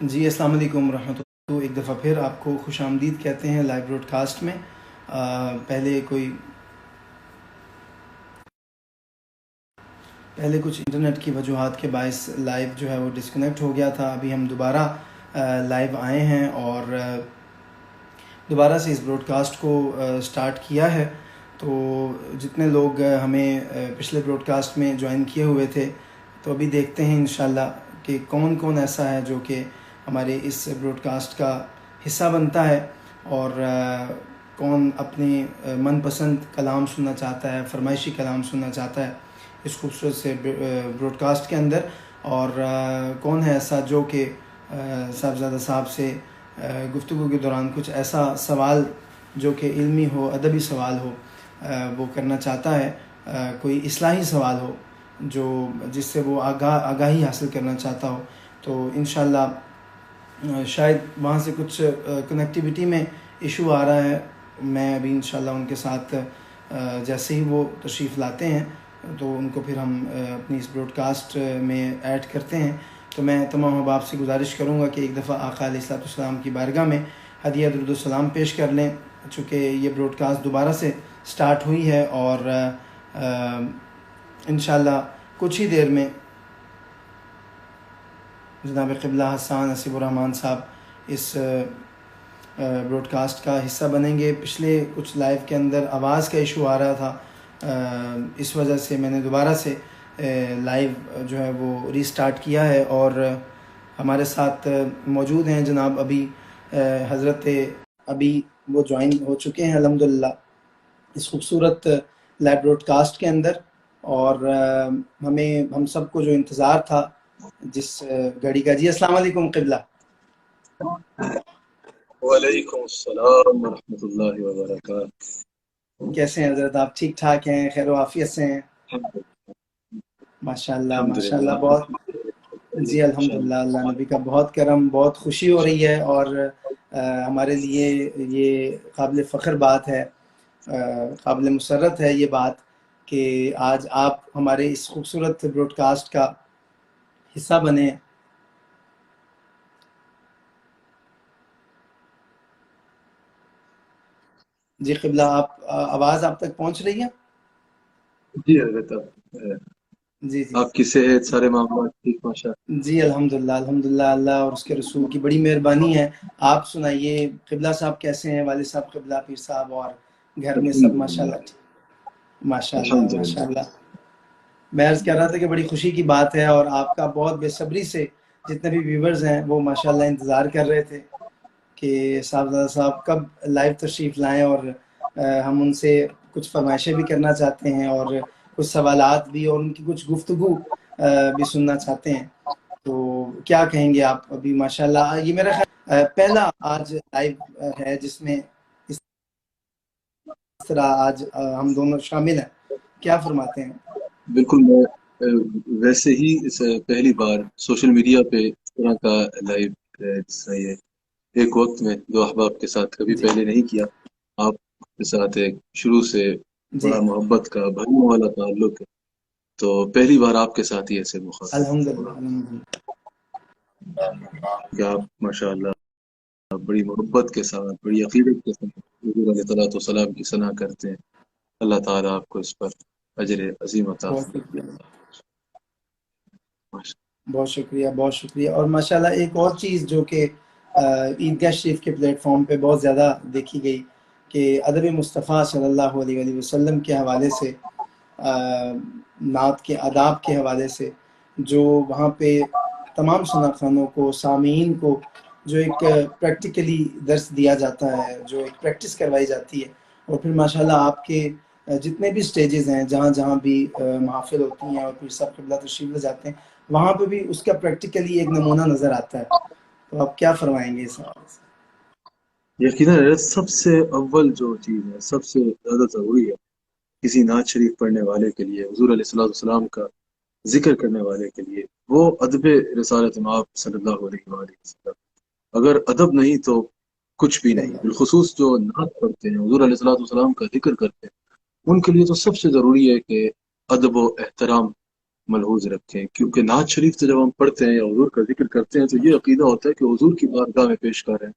جی السلام علیکم ورحمۃ اللہ، ایک دفعہ پھر آپ کو خوش آمدید کہتے ہیں لائیو براڈ کاسٹ میں۔ پہلے کچھ انٹرنیٹ کی وجوہات کے باعث لائیو جو ہے وہ ڈسکنیکٹ ہو گیا تھا۔ ابھی ہم دوبارہ لائیو آئے ہیں اور دوبارہ سے اس براڈ کاسٹ کو سٹارٹ کیا ہے۔ تو جتنے لوگ ہمیں پچھلے براڈ کاسٹ میں جوائن کیے ہوئے تھے، تو ابھی دیکھتے ہیں انشاءاللہ کہ کون کون ایسا ہے جو کہ ہمارے اس براڈ کاسٹ کا حصہ بنتا ہے، اور کون اپنی من پسند کلام سننا چاہتا ہے، فرمائشی کلام سننا چاہتا ہے اس خوبصورت سے براڈ کاسٹ کے اندر، اور کون ہے ایسا جو کہ صاحبزادہ صاحب سے گفتگو کے دوران کچھ ایسا سوال جو کہ علمی ہو، ادبی سوال ہو، وہ کرنا چاہتا ہے، کوئی اصلاحی سوال ہو جس سے وہ آگاہی حاصل کرنا چاہتا ہو۔ تو انشاءاللہ شاید وہاں سے کچھ کنیکٹیویٹی میں ایشو آ رہا ہے۔ میں ابھی انشاءاللہ ان کے ساتھ جیسے ہی وہ تشریف لاتے ہیں تو ان کو پھر ہم اپنی اس براڈ کاسٹ میں ایڈ کرتے ہیں۔ تو میں تمام احباب سے گزارش کروں گا کہ ایک دفعہ آقا علیہ الصلوۃ والسلام کی بارگاہ میں ہدیہ درود و سلام پیش کر لیں، چونکہ یہ براڈ کاسٹ دوبارہ سے سٹارٹ ہوئی ہے، اور انشاءاللہ کچھ ہی دیر میں جناب قبلہ حسان اسیب الرحمن صاحب اس براڈ کاسٹ کا حصہ بنیں گے۔ پچھلے کچھ لائیو کے اندر آواز کا ایشو آ رہا تھا، اس وجہ سے میں نے دوبارہ سے لائیو جو ہے وہ ری سٹارٹ کیا ہے، اور ہمارے ساتھ موجود ہیں جناب ابھی حضرت ابھی وہ جوائن ہو چکے ہیں الحمدللہ اس خوبصورت لائیو براڈ کاسٹ کے اندر، اور ہم سب کو جو انتظار تھا جس گھڑی کا۔ جی السلام علیکم قبلہ۔ وعلیکم السلام ورحمۃ اللہ وبرکاتہ۔ کیسے ہیں حضرت؟ آپ ٹھیک ٹھاک ہیں؟ خیر و عافیت سے ہیں؟ ماشاء اللہ ماشاء اللہ، بہت جی الحمدللہ، اللہ نبی کا بہت کرم، بہت خوشی ہو رہی ہے، اور ہمارے لیے یہ قابل فخر بات ہے، قابل مسرت ہے یہ بات کہ آج آپ ہمارے اس خوبصورت براڈ کاسٹ کا حصہ بنے۔ جی قبلہ، آواز آپ تک پہنچ رہی ہے؟ جی حضرت، جی جی آپ کی صحت، سارے معاملات ٹھیک؟ ماشاء جی الحمدللہ الحمدللہ، اللہ اور اس کے رسول کی بڑی مہربانی ہے۔ آپ سنائیے، قبلہ صاحب کیسے ہیں؟ والد صاحب قبلہ، پیر صاحب، اور گھر میں سب ماشاءاللہ ماشاءاللہ الحمدللہ۔ ماشاءاللہ۔ میں عرض کر رہا تھا کہ بڑی خوشی کی بات ہے، اور آپ کا بہت بے صبری سے جتنے بھی ویورز ہیں وہ ماشاءاللہ انتظار کر رہے تھے کہ صاحبزادہ صاحب کب لائیو تشریف لائیں، اور ہم ان سے کچھ فرمائشیں بھی کرنا چاہتے ہیں، اور کچھ سوالات بھی، اور ان کی کچھ گفتگو بھی سننا چاہتے ہیں۔ تو کیا کہیں گے آپ؟ ابھی ماشاءاللہ یہ میرا خیال پہلا آج لائیو ہے جس میں اس طرح آج ہم دونوں شامل ہیں، کیا فرماتے ہیں؟ بالکل، میں ویسے ہی پہلی بار سوشل میڈیا پہ اس طرح کا لائیو جس طرح یہ ایک وقت میں دو احباب کے ساتھ کبھی جی پہلے نہیں کیا۔ آپ کے ساتھ ایک شروع سے جی بڑا محبت کا بھرنے والا تعلق ہے، تو پہلی بار آپ کے ساتھ ہی ایسے مخاطب الحمدللہ الحمدللہ۔ کہ آپ ماشاءاللہ بڑی محبت کے ساتھ، بڑی عقیدت کے ساتھ حضور علیہ الصلوۃ والسلام کی ثنا کرتے ہیں۔ اللہ تعالیٰ آپ کو اس پر اجر عظیم عطا بہت فرمائے۔ شکریہ بہت شکریہ بہت شکریہ۔ اور ماشاءاللہ ایک اور چیز جو کہ عیدگاہ شریف کے پلیٹ فارم پہ بہت زیادہ دیکھی گئی کہ ادب مصطفیٰ صلی اللہ علیہ وآلہ وسلم کے حوالے سے، نعت کے آداب کے حوالے سے، جو وہاں پہ تمام شناخت خانوں کو، سامعین کو جو ایک پریکٹیکلی درس دیا جاتا ہے، جو ایک پریکٹس کروائی جاتی ہے، اور پھر ماشاءاللہ آپ کے جتنے بھی سٹیجز ہیں، جہاں جہاں بھی محافل ہوتی ہیں اور پھر سب قبلہ تشریف لے جاتے ہیں، وہاں پہ بھی اس کا پریکٹیکلی ایک نمونہ نظر آتا ہے۔ تو آپ کیا فرمائیں گے اس حوالے سے؟ یقیناً سب سے اول جو چیز ہے، سب سے زیادہ ضروری ہے کسی نعت شریف پڑھنے والے کے لیے، حضور علیہ الصلوۃ والسلام کا ذکر کرنے والے کے لیے، وہ ادب رسالت مآب صلی اللہ علیہ وآلہ وسلم۔ اگر ادب نہیں تو کچھ بھی نہیں۔ بالخصوص جو نعت پڑھتے ہیں، حضور علیہ الصلوۃ والسلام کا ذکر کرتے ہیں، ان کے لیے تو سب سے ضروری ہے کہ ادب و احترام ملحوظ رکھیں، کیونکہ نعت شریف تو جب ہم پڑھتے ہیں یا حضور کا ذکر کرتے ہیں تو یہ عقیدہ ہوتا ہے کہ حضور کی بارگاہ میں پیش کر رہے ہیں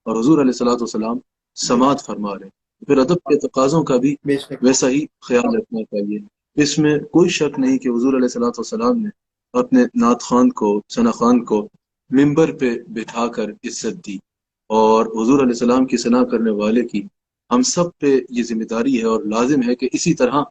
اور حضور علیہ الصلوۃ والسلام بے سماعت فرما رہے ہیں، پھر ادب کے تقاضوں کا بھی بے شک ویسا ہی خیال رکھنا چاہیے۔ اس میں کوئی شک نہیں کہ حضور علیہ الصلوۃ والسلام نے اپنے نعت خوان کو، ثنا خوان کو ممبر پہ بٹھا کر عزت دی، اور حضور علیہ السلام کی ثنا کرنے والے کی ہم سب پہ یہ ذمہ داری ہے اور لازم ہے کہ اسی طرح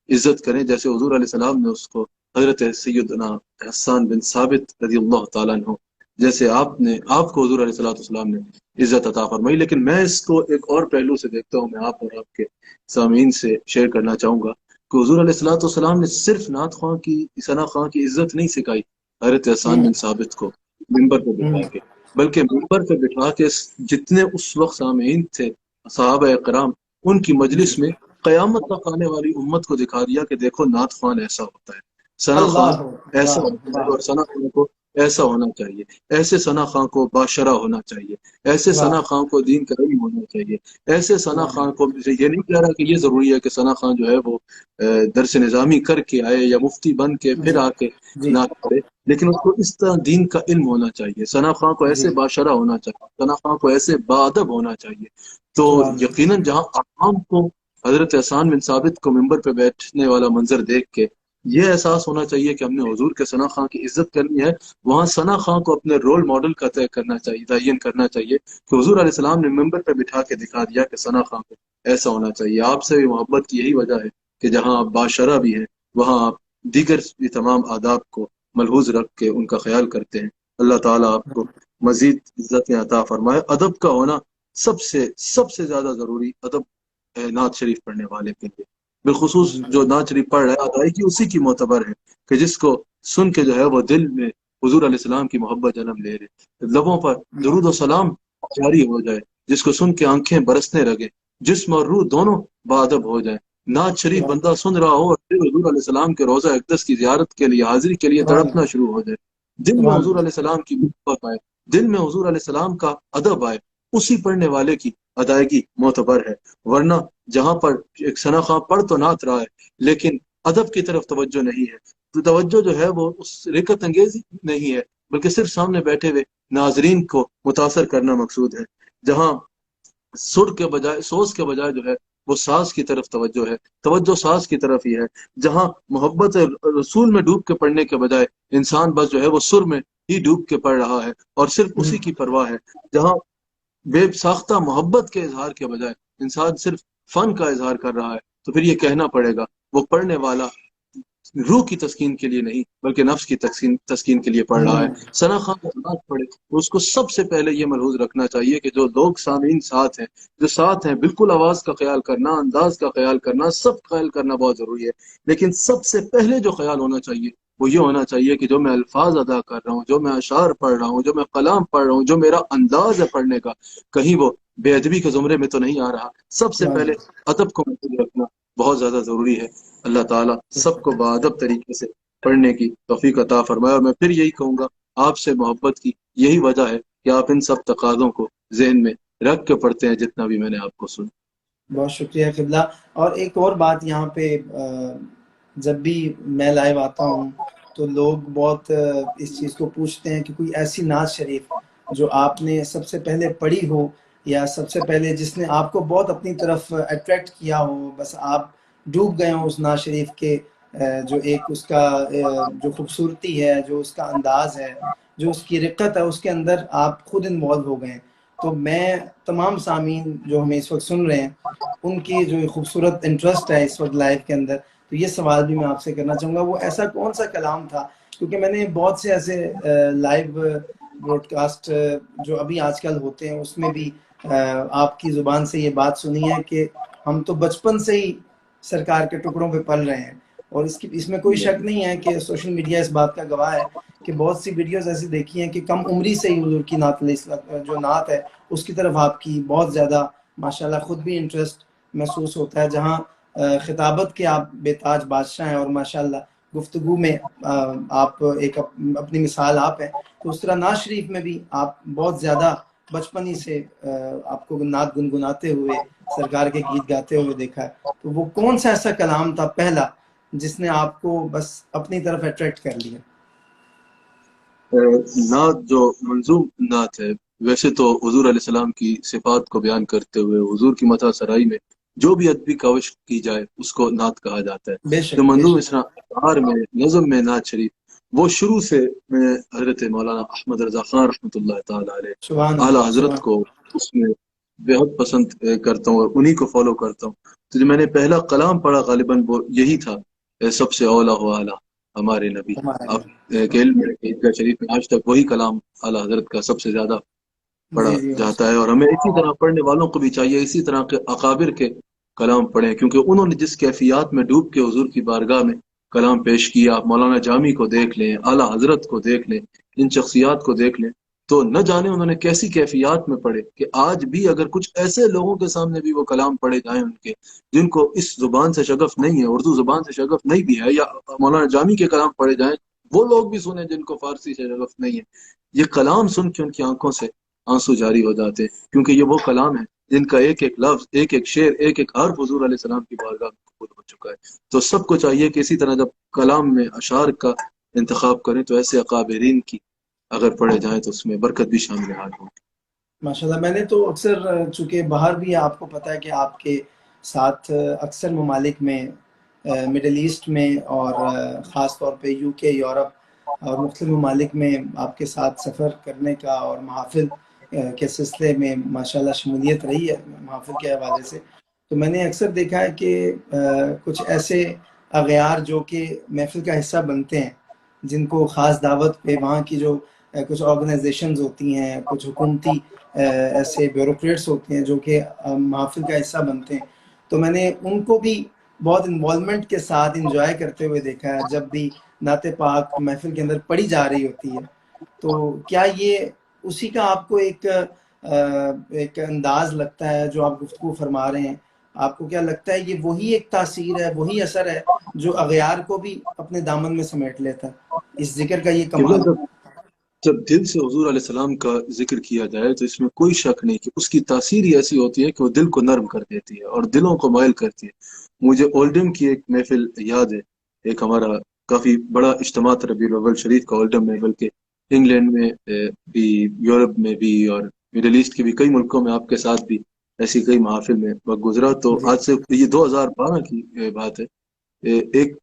عزت کریں جیسے حضور علیہ السلام نے اس کو حضرت سیدنا حسان بن ثابت رضی اللہ تعالیٰ عنہ جیسے آپ کو حضور علیہ الصلوۃ والسلام نے عزت عطا فرمائی۔ لیکن میں اس کو ایک اور پہلو سے دیکھتا ہوں، میں آپ اور آپ کے سامعین سے شیئر کرنا چاہوں گا کہ حضور علیہ الصلوۃ والسلام نے صرف نعت خواں کی، ثنا خواں کی عزت نہیں سکھائی حضرت حسان بن ثابت کو ممبر پہ بٹھا کے، بلکہ ممبر پہ بٹھا کے جتنے اس وقت سامعین تھے صحابہ کرام، ان کی مجلس میں قیامت تک آنے والی امت کو دکھا دیا کہ دیکھو نعت خوان ایسا ہوتا ہے، ثنا خوان اللہ ایسا واہ ہوتا ہے، واہ اور ثنا خوان کو ایسا ہونا چاہیے، ایسے ثنا خان کو باشرہ ہونا چاہیے، ایسے واہ ثنا خان کو دین کا علم ہونا چاہیے، ایسے ثنا واہ خان کو یہ نہیں کہہ رہا کہ یہ ضروری ہے کہ ثنا خان جو ہے وہ درس نظامی کر کے آئے یا مفتی بن کے پھر جی آ کے جی نعت پڑھے، لیکن اس کو اس طرح دین کا علم ہونا چاہیے، ثنا خان کو ایسے جی باشرہ ہونا چاہیے، ثنا خان کو ایسے باادب ہونا چاہیے۔ تو سبحان اللہ یقیناً جہاں عوام کو حضرت حسان بن ثابت کو ممبر پہ بیٹھنے والا منظر دیکھ کے یہ احساس ہونا چاہیے کہ ہم نے حضور کے ثنا خان کی عزت کرنی ہے، وہاں ثنا خان کو اپنے رول ماڈل کا کرنا چاہیے، تعین کرنا چاہیے کہ حضور علیہ السلام نے ممبر پہ بٹھا کے دکھا دیا کہ ثنا خان کو ایسا ہونا چاہیے۔ آپ سے بھی محبت کی یہی وجہ ہے کہ جہاں آپ باشرہ بھی ہیں وہاں آپ دیگر بھی تمام آداب کو ملحوظ رکھ کے ان کا خیال کرتے ہیں۔ اللہ تعالیٰ آپ کو مزید عزت عطا فرمائے۔ ادب کا ہونا سب سے زیادہ ضروری ادب ہے نعت شریف پڑھنے والے کے لیے، بالخصوص جی جو نعت شریف پڑھ رہا ہے ادائیگی اسی کی معتبر ہے کہ جس کو سن کے جو ہے وہ دل میں حضور علیہ السلام کی محبت جنم لے رہے، لبوں پر درود و سلام جاری ہو جائے، جس کو سن کے آنکھیں برسنے لگے، جسم اور روح دونوں بادب ہو جائیں۔ نعت شریف بندہ سن رہا ہو اور پھر حضور علیہ السلام کے روضہ اقدس کی زیارت کے لیے، حاضری کے لیے سبحان تڑپنا اللہ شروع ہو جائے، دل میں سبحان حضور اللہ علیہ السلام کی محبت آئے، دل میں حضور علیہ السلام کا ادب آئے، اسی پڑھنے والے کی ادائیگی معتبر ہے۔ ورنہ جہاں پر ایک ثنا خواں پڑھ تو نعت رہا ہے لیکن ادب کی طرف توجہ نہیں ہے، تو توجہ جو ہے وہ اس رکت انگیزی نہیں ہے، بلکہ صرف سامنے بیٹھے ہوئے ناظرین کو متاثر کرنا مقصود ہے۔ جہاں سر کے بجائے سوز کے بجائے جو ہے وہ ساز کی طرف توجہ ہے، توجہ ساز کی طرف ہی ہے۔ جہاں محبت رسول میں ڈوب کے پڑھنے کے بجائے انسان بس جو ہے وہ سر میں ہی ڈوب کے پڑھ رہا ہے اور صرف اسی کی پرواہ ہے، جہاں بے ساختہ محبت کے اظہار کے بجائے انسان صرف فن کا اظہار کر رہا ہے، تو پھر یہ کہنا پڑے گا وہ پڑھنے والا روح کی تسکین کے لیے نہیں بلکہ نفس کی تسکین کے لیے پڑھ رہا ہے۔ ثنا خان کو نعت پڑھے تو اس کو سب سے پہلے یہ ملحوظ رکھنا چاہیے کہ جو لوگ سامعین ساتھ ہیں، جو ساتھ ہیں، بالکل آواز کا خیال کرنا، انداز کا خیال کرنا، سب خیال کرنا بہت ضروری ہے، لیکن سب سے پہلے جو خیال ہونا چاہیے وہ یہ ہونا چاہیے کہ جو میں الفاظ ادا کر رہا ہوں، جو میں اشعار پڑھ رہا ہوں، جو میں کلام پڑھ رہا ہوں، جو میرا انداز ہے پڑھنے کا، کہیں وہ بے ادبی کے زمرے میں تو نہیں آ رہا۔ سب سے پہلے ادب کو محفوظ رکھنا بہت زیادہ ضروری ہے۔ اللہ تعالیٰ سب کو بادب طریقے سے پڑھنے کی توفیق عطا فرمائے، اور میں پھر یہی کہوں گا آپ سے محبت کی یہی وجہ ہے کہ آپ ان سب تقاضوں کو ذہن میں رکھ کے پڑھتے ہیں جتنا بھی میں نے آپ کو سنا۔ بہت شکریہ قبلہ۔ اور ایک اور بات یہاں پہ، جب بھی میں لائیو آتا ہوں تو لوگ بہت اس چیز کو پوچھتے ہیں کہ کوئی ایسی نعت شریف جو آپ نے سب سے پہلے پڑھی ہو یا سب سے پہلے جس نے آپ کو بہت اپنی طرف اٹریکٹ کیا ہو، بس آپ ڈوب گئے ہوں اس نعت شریف کے، جو ایک اس کا جو خوبصورتی ہے، جو اس کا انداز ہے، جو اس کی رقت ہے، اس کے اندر آپ خود انوالو ہو گئے ہیں۔ تو میں تمام سامعین جو ہمیں اس وقت سن رہے ہیں ان کی جو خوبصورت انٹرسٹ ہے اس وقت لائف کے اندر، تو یہ سوال بھی میں آپ سے کرنا چاہوں گا، وہ ایسا کون سا کلام تھا؟ کیونکہ میں نے بہت سے ایسے لائیو براڈ کاسٹ جو ابھی آج کل ہوتے ہیں اس میں بھی آپ کی زبان سے یہ بات سنی ہے کہ ہم تو بچپن سے ہی سرکار کے ٹکڑوں پہ پل رہے ہیں، اور اس میں کوئی شک نہیں ہے کہ سوشل میڈیا اس بات کا گواہ ہے کہ بہت سی ویڈیوز ایسی دیکھی ہیں کہ کم عمری سے ہی حضور کی نعت جو نعت ہے اس کی طرف آپ کی بہت زیادہ ماشاءاللہ خود بھی انٹرسٹ محسوس ہوتا ہے، جہاں خطابت کے آپ بے تاج بادشاہ ہیں اور ماشاءاللہ گفتگو میں آپ ایک اپنی مثال آپ ہیں، تو اس طرح نعت شریف میں بھی آپ بہت زیادہ بچپن ہی سے آپ کو نعت گنگناتے ہوئے سرکار کے گیت گاتے ہوئے دیکھا ہے۔ تو وہ کون سا ایسا کلام تھا پہلا جس نے آپ کو بس اپنی طرف اٹریکٹ کر لیا؟ نعت جو منظوم نعت ہے، ویسے تو حضور علیہ السلام کی صفات کو بیان کرتے ہوئے حضور کی مدح سرائی میں جو بھی ادبی کاوش کی جائے اس کو نعت کہا جاتا ہے۔ بے جو شک بے منظوم شک، اشعار میں نظم میں نعت شریف، وہ شروع سے میں حضرت مولانا احمد رضا خان رحمۃ اللہ تعالی علیہ سبحان اعلیٰ اللہ حضرت سبحان کو اس میں بےحد پسند کرتا ہوں اور انہی کو فالو کرتا ہوں۔ تو جو میں نے پہلا کلام پڑھا غالباً وہ یہی تھا، سب سے اولا ہو اعلیٰ ہمارے نبی۔ ہمارے آپ نبی۔ کے علم ہے کہ عیدگاہ شریف میں آج تک وہی کلام اعلیٰ حضرت کا سب سے زیادہ پڑھا جی جی ماشاء جاتا ہے، اور ہمیں اسی طرح پڑھنے والوں کو بھی چاہیے اسی طرح کے اکابر کے کلام پڑھیں، کیونکہ انہوں نے جس کیفیات میں ڈوب کے حضور کی بارگاہ میں کلام پیش کیا۔ آپ مولانا جامی کو دیکھ لیں، اعلیٰ حضرت کو دیکھ لیں، ان شخصیات کو دیکھ لیں، تو نہ جانے انہوں نے کیسی کیفیات میں پڑھے کہ آج بھی اگر کچھ ایسے لوگوں کے سامنے بھی وہ کلام پڑھے جائیں ان کے، جن کو اس زبان سے شغف نہیں ہے، اردو زبان سے شغف نہیں بھی ہے، یا مولانا جامی کے کلام پڑھے جائیں، وہ لوگ بھی سنیں جن کو فارسی سے شغف نہیں ہے، یہ کلام سن کے ان کی آنکھوں سے آنسو جاری ہو جاتے ہیں، کیونکہ یہ وہ کلام ہے جن کا ایک ایک لفظ، ایک ایک شعر، ایک ایک حرف حضور علیہ السلام کی بارگاہ میں قبول ہو چکا ہے۔ تو سب کو چاہیے کہ اسی طرح جب کلام میں اشعار کا انتخاب کریں تو ایسے اکابرین کی اگر پڑھے جائیں تو اس میں برکت بھی شامل حال ہوگی۔ ماشاء اللہ۔ میں نے تو اکثر چونکہ باہر بھی آپ کو پتہ ہے کہ آپ کے ساتھ اکثر ممالک میں، مڈل ایسٹ میں اور خاص طور پہ یو کے، یورپ اور مختلف ممالک میں آپ کے ساتھ سفر کرنے کا اور محافل کے سلسلے میں ماشاءاللہ شمولیت رہی ہے محافل کے حوالے سے۔ تو میں نے اکثر دیکھا ہے کہ کچھ ایسے اغیار جو کہ محفل کا حصہ بنتے ہیں، جن کو خاص دعوت پہ وہاں کی جو کچھ آرگنائزیشنز ہوتی ہیں، کچھ حکومتی ایسے بیوروکریٹس ہوتے ہیں جو کہ محافل کا حصہ بنتے ہیں، تو میں نے ان کو بھی بہت انوالومنٹ کے ساتھ انجوائے کرتے ہوئے دیکھا ہے جب بھی نعت پاک محفل کے اندر پڑھی جا رہی ہوتی ہے۔ تو کیا یہ اسی کا آپ کو ایک انداز لگتا ہے جو آپ گفتگو فرما رہے ہیں؟ آپ کو کیا لگتا ہے یہ وہی ایک تاثیر ہے، وہی اثر ہے جو اغیار کو بھی اپنے دامن میں سمیٹ لیتا ہے، اس ذکر کا یہ قبلہ، کمال؟ جب دل سے حضور علیہ السلام کا ذکر کیا جائے تو اس میں کوئی شک نہیں کہ اس کی تاثیر ہی ایسی ہوتی ہے کہ وہ دل کو نرم کر دیتی ہے اور دلوں کو مائل کرتی ہے۔ مجھے اولڈم کی ایک محفل یاد ہے، ایک ہمارا کافی بڑا اجتماع تھا ربیع الاول شریف کا اولڈم میں، بلکہ انگلینڈ میں بھی، یورپ میں بھی اور مڈل ایسٹ کے بھی کئی ملکوں میں آپ کے ساتھ بھی ایسی کئی محافل میں وقت گزرا۔ تو جی آج سے یہ 2012 کی بات ہے، ایک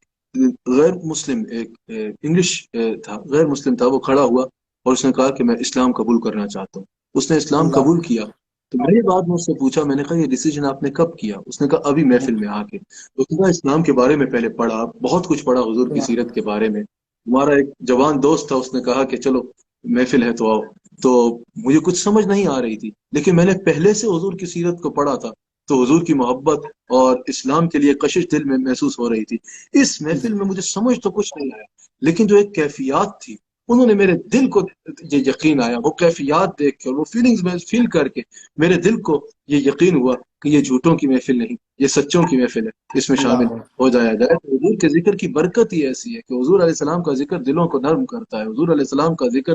غیر مسلم، ایک انگلش تھا، غیر مسلم تھا، وہ کھڑا ہوا اور اس نے کہا کہ میں اسلام قبول کرنا چاہتا ہوں۔ اس نے اسلام اللہ قبول کیا تو میں یہ بات میں اس سے پوچھا، میں نے کہا یہ ڈیسیجن آپ نے کب کیا؟ اس نے کہا ابھی محفل میں آ کے۔ اس نے کہا اسلام کے بارے میں پہلے پڑھا، بہت کچھ پڑھا حضور کی سیرت کے بارے میں۔ ہمارا ایک جوان دوست تھا، اس نے کہا کہ چلو محفل ہے تو آؤ۔ تو مجھے کچھ سمجھ نہیں آ رہی تھی، لیکن میں نے پہلے سے حضور کی سیرت کو پڑھا تھا تو حضور کی محبت اور اسلام کے لیے کشش دل میں محسوس ہو رہی تھی۔ اس محفل میں مجھے سمجھ تو کچھ نہیں آیا، لیکن جو ایک کیفیات تھی انہوں نے میرے دل کو یہ یقین آیا، وہ کیفیات دیکھ کے اور وہ فیلنگز میں فیل کر کے میرے دل کو یہ یقین ہوا کہ یہ جھوٹوں کی محفل نہیں، یہ سچوں کی محفل ہے، اس میں شامل اللہ ہو جایا جائے۔ تو حضور کے ذکر کی برکت ہی ایسی ہے کہ حضور علیہ السلام کا ذکر دلوں کو نرم کرتا ہے، حضور علیہ السلام کا ذکر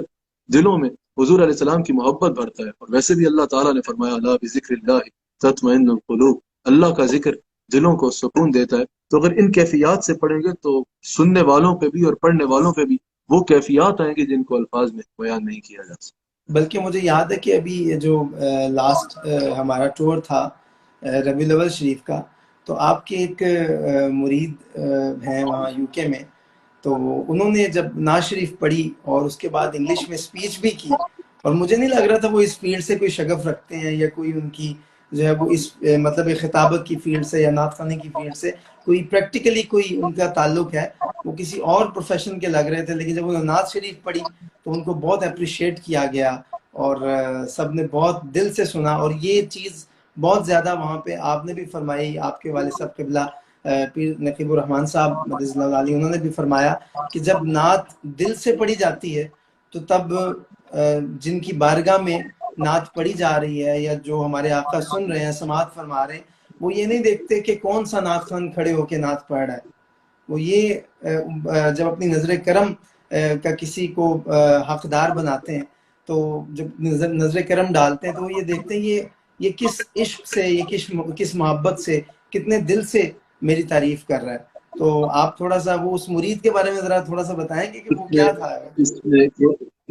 دلوں میں حضور علیہ السلام کی محبت بھرتا ہے۔ اور ویسے بھی اللہ تعالیٰ نے فرمایا الا بذکر اللہ تطمئن القلوب، اللہ کا ذکر دلوں کو سکون دیتا ہے۔ تو اگر ان کیفیات سے پڑھیں گے تو سننے والوں پہ بھی اور پڑھنے والوں پہ بھی وہ کیفیات آئیں گی جن کو الفاظ میں بیان نہیں کیا جا سکتا۔ بلکہ مجھے یاد ہے کہ ابھی یہ جو لاسٹ ہمارا ٹور تھا ربیع الاول شریف کا، تو آپ کے ایک مرید ہیں وہاں یو کے میں، تو انہوں نے جب نعت شریف پڑھی اور اس کے بعد انگلش میں اسپیچ بھی کی، اور مجھے نہیں لگ رہا تھا وہ اس فیلڈ سے کوئی شغف رکھتے ہیں یا کوئی ان کی جو ہے وہ اس مطلب خطابت کی فیلڈ سے یا نعت خوانی کی فیلڈ سے کوئی پریکٹیکلی کوئی ان کا تعلق ہے، وہ کسی اور پروفیشن کے لگ رہے تھے، لیکن جب انہوں نے نعت شریف پڑھی تو ان کو بہت اپریشیٹ کیا گیا اور سب نے بہت دل سے سنا۔ اور یہ چیز بہت زیادہ وہاں پہ آپ نے بھی فرمائی، آپ کے والد صاحب قبلہ پیر نقیب الرحمن صاحب مدد اللہ علیہ، انہوں نے بھی فرمایا کہ جب نعت دل سے پڑھی جاتی ہے تو تب جن کی بارگاہ میں نعت پڑھی جا رہی ہے یا جو ہمارے آقا سن رہے ہیں، سماعت فرما رہے ہیں، وہ یہ نہیں دیکھتے کہ کون سا نعت خوان کھڑے ہو کے نعت پڑھ رہا ہے، وہ یہ جب اپنی نظر کرم کا کسی کو حقدار بناتے ہیں تو جب نظر کرم ڈالتے ہیں تو وہ یہ دیکھتے ہیں یہ کس عشق سے، یہ کس محبت سے، کتنے دل سے میری تعریف کر رہا ہے۔ تو آپ تھوڑا سا وہ اس مرید کے بارے میں ذرا تھوڑا سا بتائیں گے کہ اس وہ میں کیا تھا؟ اس میں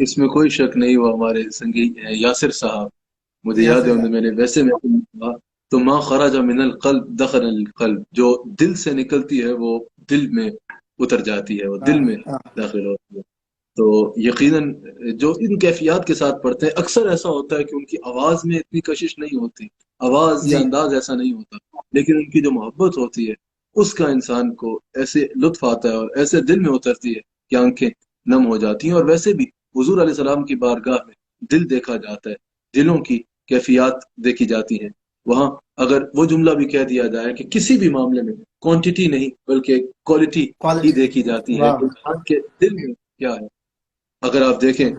اس میں کوئی شک نہیں، وہ ہمارے سنگی ہیں یاسر صاحب، مجھے یاد یاسر ہے صاحب. انہوں نے ویسے میں کہا تو ما خرج من القلب دخل القلب، جو دل سے نکلتی ہے وہ دل میں اتر جاتی ہے، وہ ہاں دل میں ہاں داخل ہوتی ہے۔ تو یقیناً جو ان کیفیات کے ساتھ پڑھتے ہیں اکثر ایسا ہوتا ہے کہ ان کی آواز میں اتنی کشش نہیں ہوتی، آواز یا جی انداز ایسا نہیں ہوتا، لیکن ان کی جو محبت ہوتی ہے اس کا انسان کو ایسے لطف آتا ہے اور ایسے دل میں اترتی ہے کہ آنکھیں نم ہو جاتی ہیں۔ اور ویسے بھی حضور علیہ السلام کی بارگاہ میں دل دیکھا جاتا ہے، دلوں کی کیفیات دیکھی جاتی ہیں۔ وہاں اگر وہ جملہ بھی کہہ دیا جائے کہ کسی بھی معاملے میں کوانٹیٹی نہیں بلکہ کوالٹی ہی کوالٹی دیکھی دیکھیے. جاتی ہے واہ کہ انسان کے دل میں کیا ہے۔ اگر آپ دیکھیں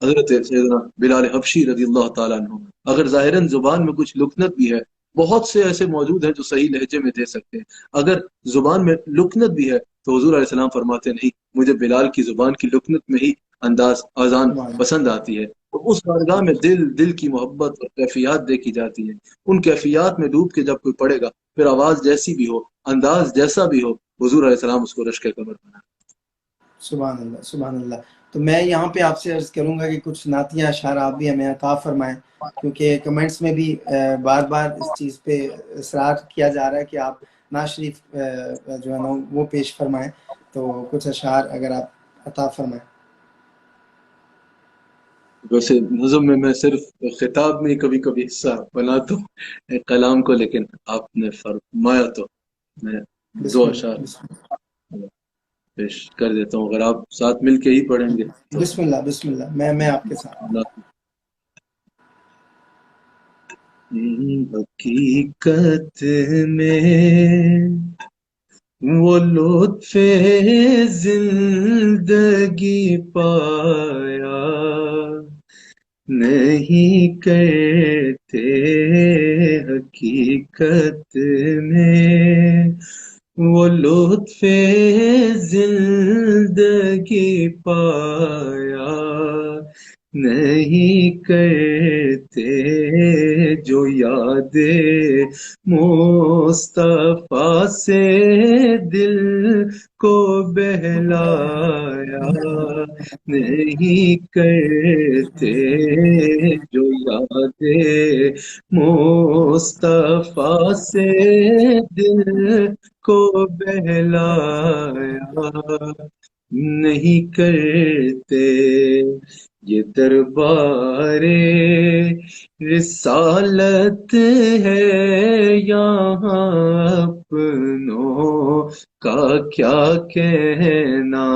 حضرت سیدنا بلال حبشی رضی اللہ تعالیٰ عنہ، اگر ظاہراً زبان میں کچھ لکنت بھی ہے، بہت سے ایسے موجود ہیں جو صحیح لہجے میں دے سکتے ہیں، اگر زبان میں لکنت بھی ہے تو حضور علیہ السلام فرماتے نہیں، مجھے بلال کی زبان کی لکنت میں ہی انداز اذان سبحان پسند آتی ہے۔ تو اس بارگاہ میں دل کی محبت اور کیفیات دیکھی جاتی ہے۔ ان کیفیات میں ڈوب کے جب کوئی پڑھے گا، پھر آواز جیسی بھی ہو، انداز جیسا بھی ہو، حضور علیہ السلام اس کو رشک قمر بنا۔ سبحان اللہ سبحان اللہ. تو میں یہاں پہ آپ سے عرض کروں گا کہ کچھ نعتیہ اشعار آپ بھی ہمیں عطا فرمائیں، کیونکہ کمنٹس میں بھی بار بار اس چیز پہ اصرار کیا جا رہا ہے کہ آپ نعت شریف جو ہے نا وہ پیش فرمائیں. تو کچھ اشعار اگر آپ عطا فرمائیں. ویسے نظم میں صرف خطاب میں کبھی کبھی حصہ بناتا ہوں کلام کو، لیکن آپ نے فرمایا تو میں دو بسم اشعار اللہ بسم اللہ پیش کر دیتا ہوں، اگر آپ ساتھ مل کے ہی پڑھیں گے تو۔ بسم اللہ بسم اللہ. میں آپ کے ساتھ. حقیقت میں وہ لطف زندگی پایا نہیں کرتے، حقیقت میں وہ لطف زندگی پایا نہیں کرتے، جو یاد مصطفیٰ سے دل کو بہلایا نہیں کرتے، جو یاد مصطفیٰ سے دل کو بہلایا نہیں کرتے۔ یہ دربار رسالت ہے یہاں اپنوں کا کیا کہنا،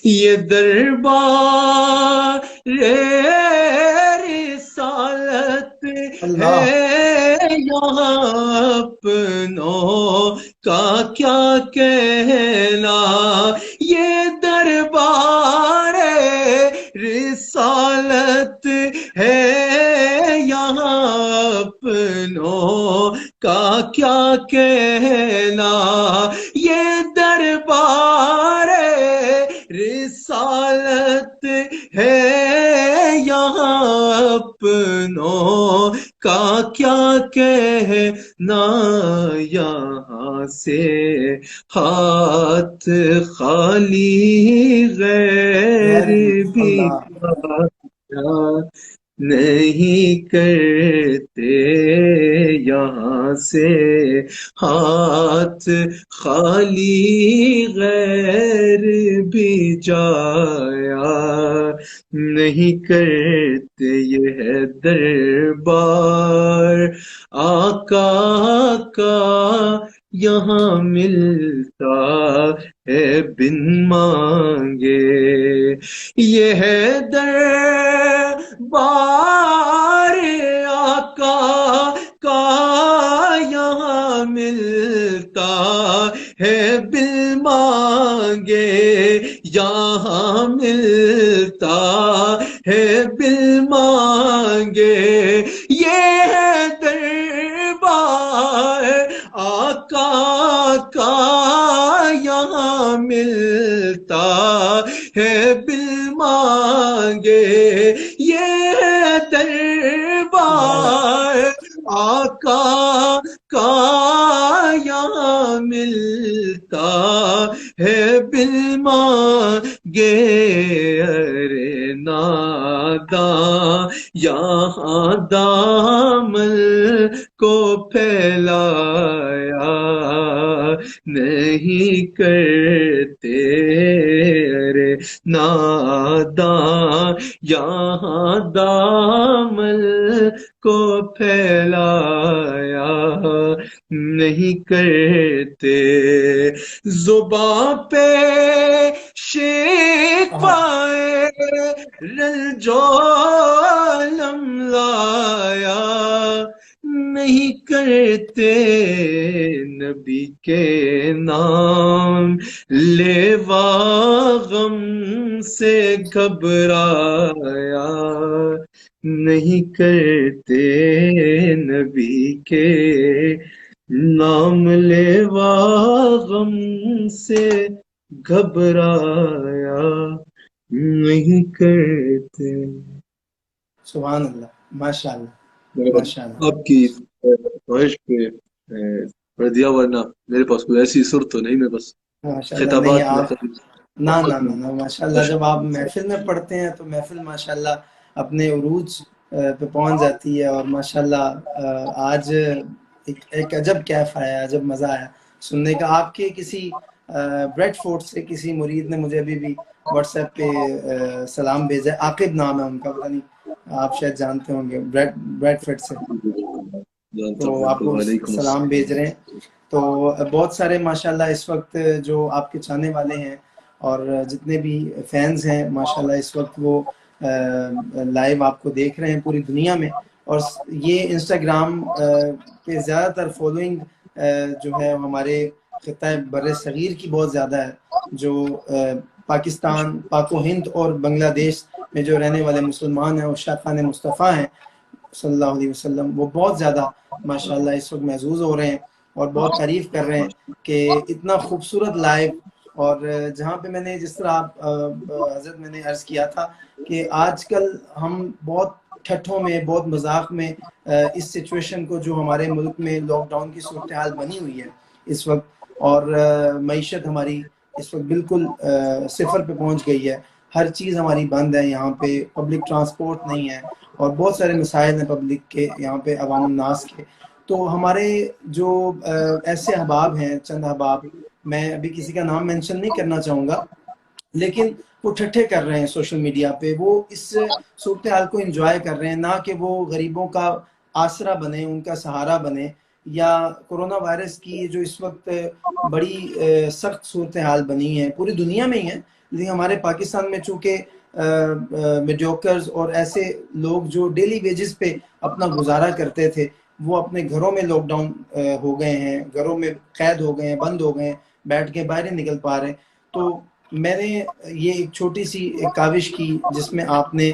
یہ دربار رسالت ہے اللہ یہاں اپنوں کا کیا کہنا، یہ دربار رسالت ہے یہاں اپنوں کا کیا کہنا، یہ دربار رسالت ہے یہاں اپنوں کا کیا کہنا، یہاں سے ہاتھ خالی غیر غیر بھی بھی اللہ. نہیں کرتے، یہاں سے ہاتھ خالی غیر بھی جایا نہیں کرتے، یہ ہے دربار آقا کا یہاں ملتا ہے بن مانگے، یہ ہے دربار آقا کا یہاں ملتا ہے بن مانگے، یہاں ملتا ہے بن مانگے، یہ ہے دربار آقا کا یہاں ملتا ہے بل مانگے، یہ ہے دربار آقا کا یہاں ملتا ہے بالمانگے، ارے ناداں یہاں دامن کو پھیلایا نہیں کرتے، ارے ناداں یہاں دامن کو پھیلایا نہیں کرتے، زباں پہ شکوائے رنجو علم لایا نہیں کرتے، نبی کے نام لیوا غم سے گھبرایا نہیں کرتے، نبی کے نام لیوا غم سے گھبرایا نہیں کرتے۔ سبحان اللہ، ماشاء اللہ، مگر ماشاء اللہ، آپ کی خواہش پہ پڑھ دیا، ورنہ میرے پاس کوئی ایسی سر تو نہیں، میں بس ماشاء اللہ۔ نہیں خطابات میں آپ، نہ محبت نہ نہ میں نہ ماشاء اللہ، جب آپ محفل میں پڑھتے ہیں تو محفل ماشاء اللہ اپنے عروج پہ پہنچ جاتی ہے، اور ماشاء اللہ آج ایک عجب کیف آیا، عجب مزہ آیا سننے کا۔ آپ کے کسی بریڈ فورٹ سے کسی مرید نے مجھے ابھی بھی واٹس ایپ پہ سلام بھیجا ہے، عاقب نام ہے ان کا، پتہ نہیں آپ شاید جانتے ہوں گے، بریڈ فورٹ سے، جانتا تو ہوں، آپ بالکل، کو وعلیکم سلام بھیج رہے ہیں۔ تو بہت سارے ماشاءاللہ اس وقت جو آپ کے چاہنے والے ہیں اور جتنے بھی فینز ہیں ماشاءاللہ اس وقت وہ لائیو آپ کو دیکھ رہے ہیں پوری دنیا میں، اور یہ انسٹاگرام پہ زیادہ تر فالوئنگ جو ہے ہمارے خطہ بر صغیر کی بہت زیادہ ہے، جو پاکستان، پاک و ہند اور بنگلہ دیش میں جو رہنے والے مسلمان ہیں اور شاقان مصطفیٰ ہیں صلی اللہ علیہ وسلم، وہ بہت زیادہ ماشاءاللہ اس وقت محظوظ ہو رہے ہیں اور بہت تعریف کر رہے ہیں کہ اتنا خوبصورت لائیو۔ اور جہاں پہ میں نے جس طرح آپ حضرت میں نے عرض کیا تھا کہ آج کل ہم بہت ٹھٹھوں میں، بہت مذاق میں اس سچویشن کو جو ہمارے ملک میں لاک ڈاؤن کی صورتحال بنی ہوئی ہے اس وقت، اور معیشت ہماری اس وقت بالکل صفر پہ پہنچ گئی ہے، ہر چیز ہماری بند ہے، یہاں پہ پبلک ٹرانسپورٹ نہیں ہے اور بہت سارے مسائل ہیں پبلک کے یہاں پہ، عوام الناس کے۔ تو ہمارے جو ایسے احباب ہیں، چند احباب، میں ابھی کسی کا نام مینشن نہیں کرنا چاہوں گا، لیکن وہ ٹھٹھے کر رہے ہیں سوشل میڈیا پہ، وہ اس صورتحال کو انجوائے کر رہے ہیں، نہ کہ وہ غریبوں کا آسرا بنے، ان کا سہارا بنے، یا کورونا وائرس کی جو اس وقت بڑی سخت صورتحال بنی ہے پوری دنیا میں ہی ہے، لیکن ہمارے پاکستان میں چونکہ میڈیوکرز اور ایسے لوگ جو ڈیلی ویجز پہ اپنا گزارا کرتے تھے، وہ اپنے گھروں میں لاک ڈاؤن ہو گئے ہیں، گھروں میں قید ہو گئے ہیں، بند ہو گئے ہیں، بیٹھ کے باہر نہیں نکل پا رہے۔ تو میں نے یہ ایک چھوٹی سی ایک کاوش کی جس میں آپ نے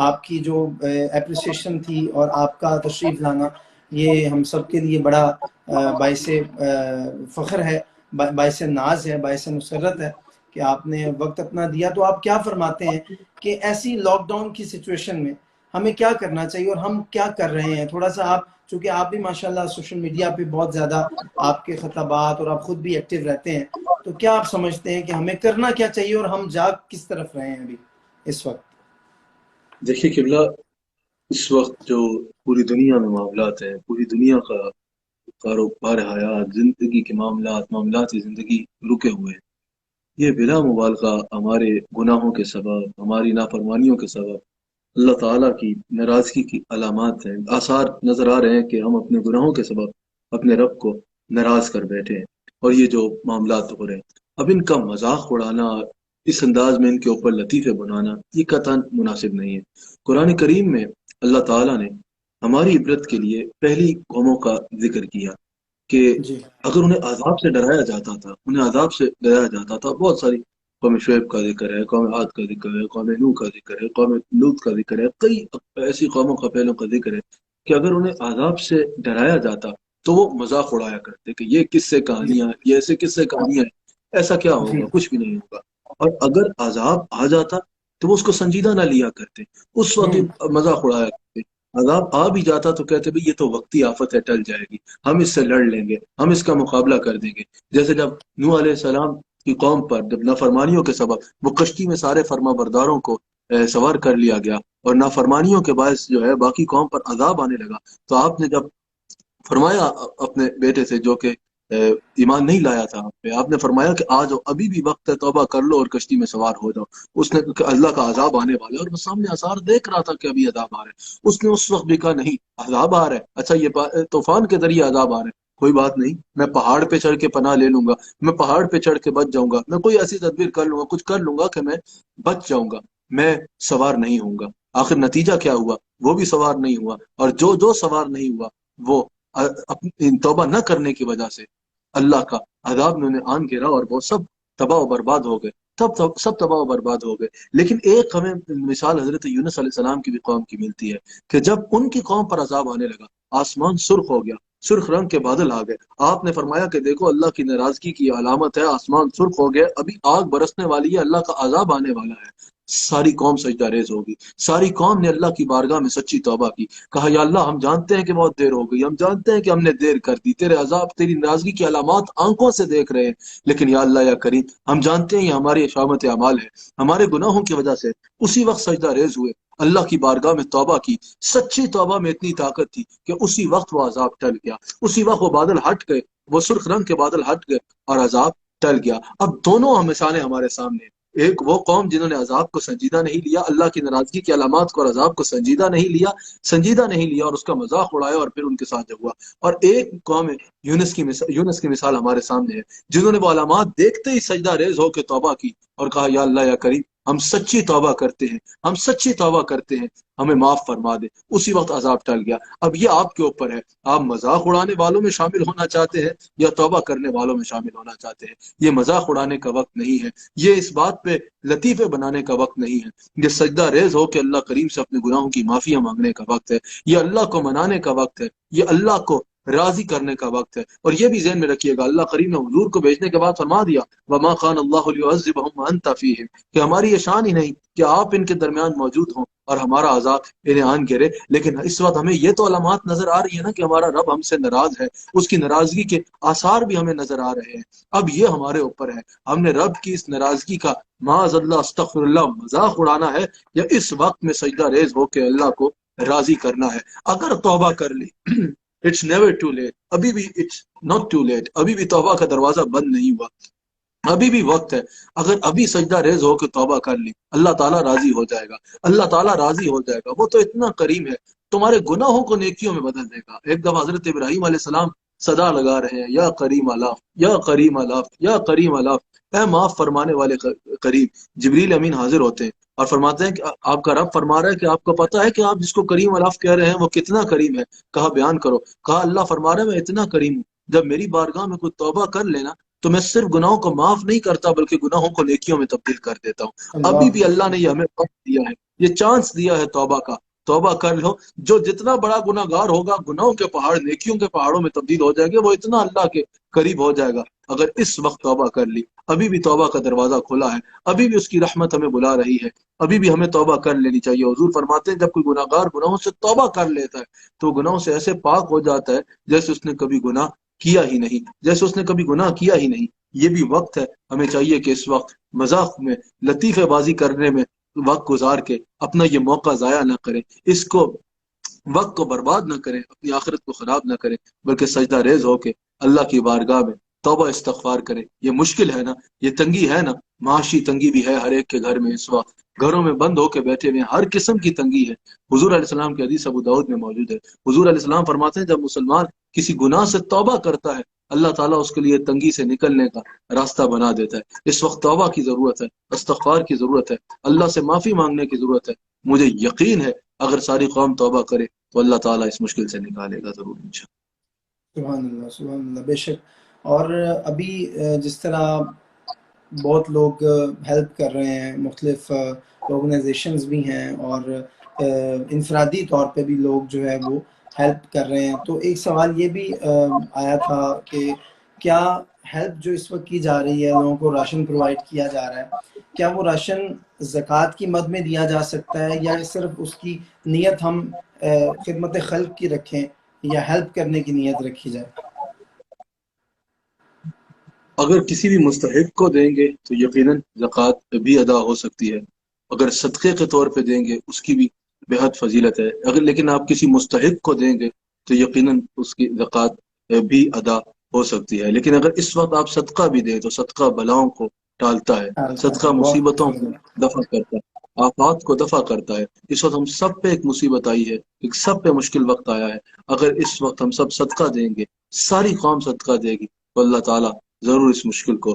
آپ کی جو اپریسیشن تھی اور آپ کا تشریف لانا، یہ ہم سب کے لیے بڑا باعث فخر ہے، باعث ناز ہے، باعث مسرت ہے کہ آپ نے وقت اپنا دیا۔ تو آپ کیا فرماتے ہیں کہ ایسی لاک ڈاؤن کی سچویشن میں ہمیں کیا کرنا چاہیے اور ہم کیا کر رہے ہیں؟ تھوڑا سا آپ، چونکہ آپ بھی ماشاءاللہ سوشل میڈیا پہ بہت زیادہ آپ کے خطابات اور آپ خود بھی ایکٹیو رہتے ہیں، تو کیا آپ سمجھتے ہیں کہ ہمیں کرنا کیا چاہیے اور ہم جا کس طرف رہے ہیں ابھی اس وقت؟ دیکھیے قبلہ، اس وقت جو پوری دنیا میں معاملات ہیں، پوری دنیا کا کاروبار حیات، زندگی کے معاملات زندگی رکے ہوئے ہیں، یہ بلا مبالغہ ہمارے گناہوں کے سبب، ہماری نافرمانیوں کے سبب اللہ تعالیٰ کی ناراضگی کی علامات ہیں، آثار نظر آ رہے ہیں کہ ہم اپنے گناہوں کے سبب اپنے رب کو ناراض کر بیٹھے ہیں، اور یہ جو معاملات ہو رہے ہیں، اب ان کا مذاق اڑانا، اس انداز میں ان کے اوپر لطیفے بنانا، یہ قطعاً مناسب نہیں ہے۔ قرآن کریم میں اللہ تعالیٰ نے ہماری عبرت کے لیے پہلی قوموں کا ذکر کیا کہ جی اگر انہیں عذاب سے ڈرایا جاتا تھا، بہت ساری قوم شعیب کا ذکر ہے، قوم عاد کا ذکر ہے، قوم نوح کا ذکر ہے، قوم لوط کا ذکر ہے، کئی ایسی قوموں کا پہلوں کا ذکر ہے کہ اگر انہیں عذاب سے ڈرایا جاتا تو وہ مذاق اڑایا کرتے کہ یہ کس سے کہانیاں، یہ ایسے کس سے کہانیاں ہیں، ایسا کیا جی ہوگا، کچھ بھی نہیں ہوگا۔ اور اگر عذاب آ جاتا تو وہ اس کو سنجیدہ نہ لیا کرتے، اس وقت ہوں مذاق اڑایا کرتے۔ عذاب آ بھی جاتا تو کہتے بھئی یہ تو وقتی آفت ہے، ٹل جائے گی، ہم اس سے لڑ لیں گے، ہم اس کا مقابلہ کر دیں گے۔ جیسے جب نوح علیہ السلام کی قوم پر جب نافرمانیوں کے سبب وہ کشتی میں سارے فرما برداروں کو سوار کر لیا گیا، اور نافرمانیوں کے باعث جو ہے باقی قوم پر عذاب آنے لگا، تو آپ نے جب فرمایا اپنے بیٹے سے جو کہ ایمان نہیں لایا تھا آپ پہ، آپ نے فرمایا کہ آج ابھی بھی وقت ہے، توبہ کر لو اور کشتی میں سوار ہو جاؤ۔ اس نے کہا کہ اللہ کا عذاب آنے والا ہے، اور وہ سامنے آثار دیکھ رہا تھا کہ ابھی عذاب آ رہا ہے۔ اس نے اس وقت بھی کہا نہیں، عذاب آ رہا ہے، اچھا یہ طوفان کے ذریعے عذاب آ رہا ہے، کوئی بات نہیں، میں پہاڑ پہ چڑھ کے پناہ لے لوں گا، میں پہاڑ پہ چڑھ کے بچ جاؤں گا، میں کوئی ایسی تدبیر کر لوں گا، کچھ کر لوں گا کہ میں بچ جاؤں گا، میں سوار نہیں ہوں گا۔ آخر نتیجہ کیا ہوا؟ وہ بھی سوار نہیں ہوا، اور جو سوار نہیں ہوا وہ اپنی توبہ نہ کرنے کی وجہ سے اللہ کا عذاب میں انہیں آن گرا، اور وہ سب تباہ و برباد ہو گئے، سب تباہ و برباد ہو گئے۔ لیکن ایک ہمیں مثال حضرت یونس علیہ السلام کی بھی قوم کی ملتی ہے کہ جب ان کی قوم پر عذاب آنے لگا، آسمان سرخ ہو گیا، سرخ رنگ کے بادل آ گئے، آپ نے فرمایا کہ دیکھو اللہ کی ناراضگی کی علامت ہے، آسمان سرخ ہو گئے، ابھی آگ برسنے والی ہے، اللہ کا عذاب آنے والا ہے۔ ساری قوم سجدہ ریز ہوگی، ساری قوم نے اللہ کی بارگاہ میں سچی توبہ کی، کہا یا اللہ ہم جانتے ہیں کہ بہت دیر ہو گئی، ہم جانتے ہیں کہ ہم نے دیر کر دی، تیرے عذاب تیری ناراضگی کی علامات آنکھوں سے دیکھ رہے ہیں، لیکن یا اللہ یا کریم ہم جانتے ہیں یہ ہماری شامت اعمال ہے، ہمارے گناہوں کی وجہ سے۔ اسی وقت سجدہ ریز ہوئے، اللہ کی بارگاہ میں توبہ کی، سچی توبہ میں اتنی طاقت تھی کہ اسی وقت وہ عذاب ٹل گیا، اسی وقت وہ بادل ہٹ گئے، وہ سرخ رنگ کے بادل ہٹ گئے اور عذاب ٹل گیا۔ اب دونوں مثالیں ہمارے سامنے ہیں، ایک وہ قوم جنہوں نے عذاب کو سنجیدہ نہیں لیا، اللہ کی ناراضگی کی علامات کو اور عذاب کو سنجیدہ نہیں لیا اور اس کا مذاق اڑایا، اور پھر ان کے ساتھ جو ہوا۔ اور ایک قوم ہے یونس کی مثال ہمارے سامنے ہے، جنہوں نے وہ علامات دیکھتے ہی سجدہ ریز ہو کے توبہ کی اور کہا یا اللہ یا کریم ہم سچی توبہ کرتے ہیں، ہم سچی توبہ کرتے ہیں، ہمیں معاف فرما دے۔ اسی وقت عذاب ٹل گیا۔ اب یہ آپ کے اوپر ہے، آپ مذاق اڑانے والوں میں شامل ہونا چاہتے ہیں یا توبہ کرنے والوں میں شامل ہونا چاہتے ہیں۔ یہ مذاق اڑانے کا وقت نہیں ہے، یہ اس بات پہ لطیفے بنانے کا وقت نہیں ہے، یہ سجدہ ریز ہو کہ اللہ کریم سے اپنے گناہوں کی معافیاں مانگنے کا وقت ہے، یہ اللہ کو منانے کا وقت ہے، یہ اللہ کو راضی کرنے کا وقت ہے۔ اور یہ بھی ذہن میں رکھیے گا، اللہ کریم نے حضور کو بھیجنے کے بعد فرما دیا وما كان الله ليعذبهم وانت فيهم، کہ ہماری یہ شان ہی نہیں کہ آپ ان کے درمیان موجود ہوں اور ہمارا عذاب انہیں آن گرے۔ لیکن اس وقت ہمیں یہ تو علامات نظر آ رہی ہے نا کہ ہمارا رب ہم سے ناراض ہے، اس کی ناراضگی کے آثار بھی ہمیں نظر آ رہے ہیں۔ اب یہ ہمارے اوپر ہے، ہم نے رب کی اس ناراضگی کا معاذ اللہ استغفر اللہ مذاق اڑانا ہے یا اس وقت میں سجدہ ریز ہو کے اللہ کو راضی کرنا ہے۔ اگر توبہ کر لی اٹس نیور ٹو لیٹ، ابھی بھی اٹس ناٹ ٹو لیٹ، ابھی بھی توبہ کا دروازہ بند نہیں ہوا، ابھی بھی وقت ہے۔ اگر ابھی سجدہ ریز ہو کے توبہ کر لی، اللہ تعالیٰ راضی ہو جائے گا، اللہ تعالیٰ راضی ہو جائے گا، وہ تو اتنا کریم ہے، تمہارے گناہوں کو نیکیوں میں بدل دے گا۔ ایک دفعہ حضرت ابراہیم علیہ السلام صدا لگا رہے ہیں یا کریم الاف یا کریم الاف یا کریم الاف، اے معاف فرمانے والے کریم۔ جبریل امین حاضر ہوتے ہیں اور فرماتے ہیں کہ آپ کا رب فرما رہا ہے کہ آپ کو پتہ ہے کہ آپ جس کو کریم الاف کہہ رہے ہیں وہ کتنا کریم ہے؟ کہا بیان کرو۔ کہا اللہ فرما رہا ہے میں اتنا کریم ہوں، جب میری بارگاہ میں کوئی توبہ کر لینا تو میں صرف گناہوں کو معاف نہیں کرتا بلکہ گناہوں کو نیکیوں میں تبدیل کر دیتا ہوں۔ ابھی بھی اللہ اللہ نے یہ ہمیں وقت دیا ہے، یہ چانس دیا ہے توبہ کا، توبہ کر لو۔ جو جتنا بڑا گناہ گار ہوگا، گناہوں کے پہاڑ نیکیوں کے پہاڑوں میں تبدیل ہو جائے گے، وہ اتنا اللہ کے قریب ہو جائے گا۔ اگر اس وقت توبہ کر لی، ابھی بھی توبہ کا دروازہ کھلا ہے، ابھی بھی اس کی رحمت ہمیں بلا رہی ہے، ابھی بھی ہمیں توبہ کر لینی چاہیے۔ حضور فرماتے ہیں جب کوئی گناہ گار گناہوں سے توبہ کر لیتا ہے تو گناہوں سے ایسے پاک ہو جاتا ہے جیسے اس نے کبھی گناہ کیا ہی نہیں، جیسے اس نے کبھی گناہ کیا ہی نہیں۔ یہ بھی وقت ہے، ہمیں چاہیے کہ اس وقت مذاق میں لطیفے بازی کرنے میں وقت گزار کے اپنا یہ موقع ضائع نہ کریں، اس کو وقت کو برباد نہ کریں، اپنی آخرت کو خراب نہ کریں، بلکہ سجدہ ریز ہو کے اللہ کی بارگاہ میں توبہ استغفار کریں۔ یہ مشکل ہے نا، یہ تنگی ہے نا، معاشی تنگی بھی ہے ہر ایک کے گھر میں، اس وقت گھروں میں بند ہو کے بیٹھے ہوئے ہیں، ہر قسم کی تنگی ہے۔ حضور علیہ السلام کی حدیث ابو داؤد میں موجود ہے، حضور علیہ السلام فرماتے ہیں جب مسلمان کسی گناہ سے توبہ کرتا ہے اللہ تعالیٰ اس کے لیے تنگی سے نکلنے کا راستہ بنا دیتا ہے۔ اس وقت توبہ کی ضرورت ہے، استغفار کی ضرورت ہے، اللہ سے معافی مانگنے کی ضرورت ہے۔ مجھے یقین ہے اگر ساری قوم توبہ کرے تو اللہ تعالیٰ اس مشکل سے نکالے گا ضرور انشاءاللہ۔ سبحان اللہ سبحان اللہ، بے شک۔ اور ابھی جس طرح بہت لوگ ہیلپ کر رہے ہیں، مختلف آرگنائزیشنز بھی ہیں اور انفرادی طور پہ بھی لوگ جو ہے وہ ہیلپ کر رہے ہیں، تو ایک سوال یہ بھی آیا تھا کہ کیا ہیلپ جو اس وقت کی جا رہی ہے، لوگوں کو راشن پرووائڈ کیا جا رہا ہے، کیا وہ راشن زکوٰۃ کی مد میں دیا جا سکتا ہے، یا صرف اس کی نیت ہم خدمت خلق کی رکھیں یا ہیلپ کرنے کی نیت رکھی جائے؟ اگر کسی بھی مستحق کو دیں گے تو یقیناً زکوٰۃ بھی ادا ہو سکتی ہے، اگر صدقے کے طور پہ دیں گے اس کی بھی بہت فضیلت ہے، اگر لیکن آپ کسی مستحق کو دیں گے تو یقیناً اس کی زکوٰۃ بھی ادا ہو سکتی ہے۔ لیکن اگر اس وقت آپ صدقہ بھی دیں تو صدقہ بلاؤں کو ٹالتا ہے، صدقہ بہت مصیبتوں کو خوبصورت۔ دفع کرتا ہے، آفات کو دفع کرتا ہے۔ اس وقت ہم سب پہ ایک مصیبت آئی ہے، ایک سب پہ مشکل وقت آیا ہے، اگر اس وقت ہم سب صدقہ دیں گے، ساری قوم صدقہ دے گی تو اللہ تعالیٰ ضرور اس مشکل کو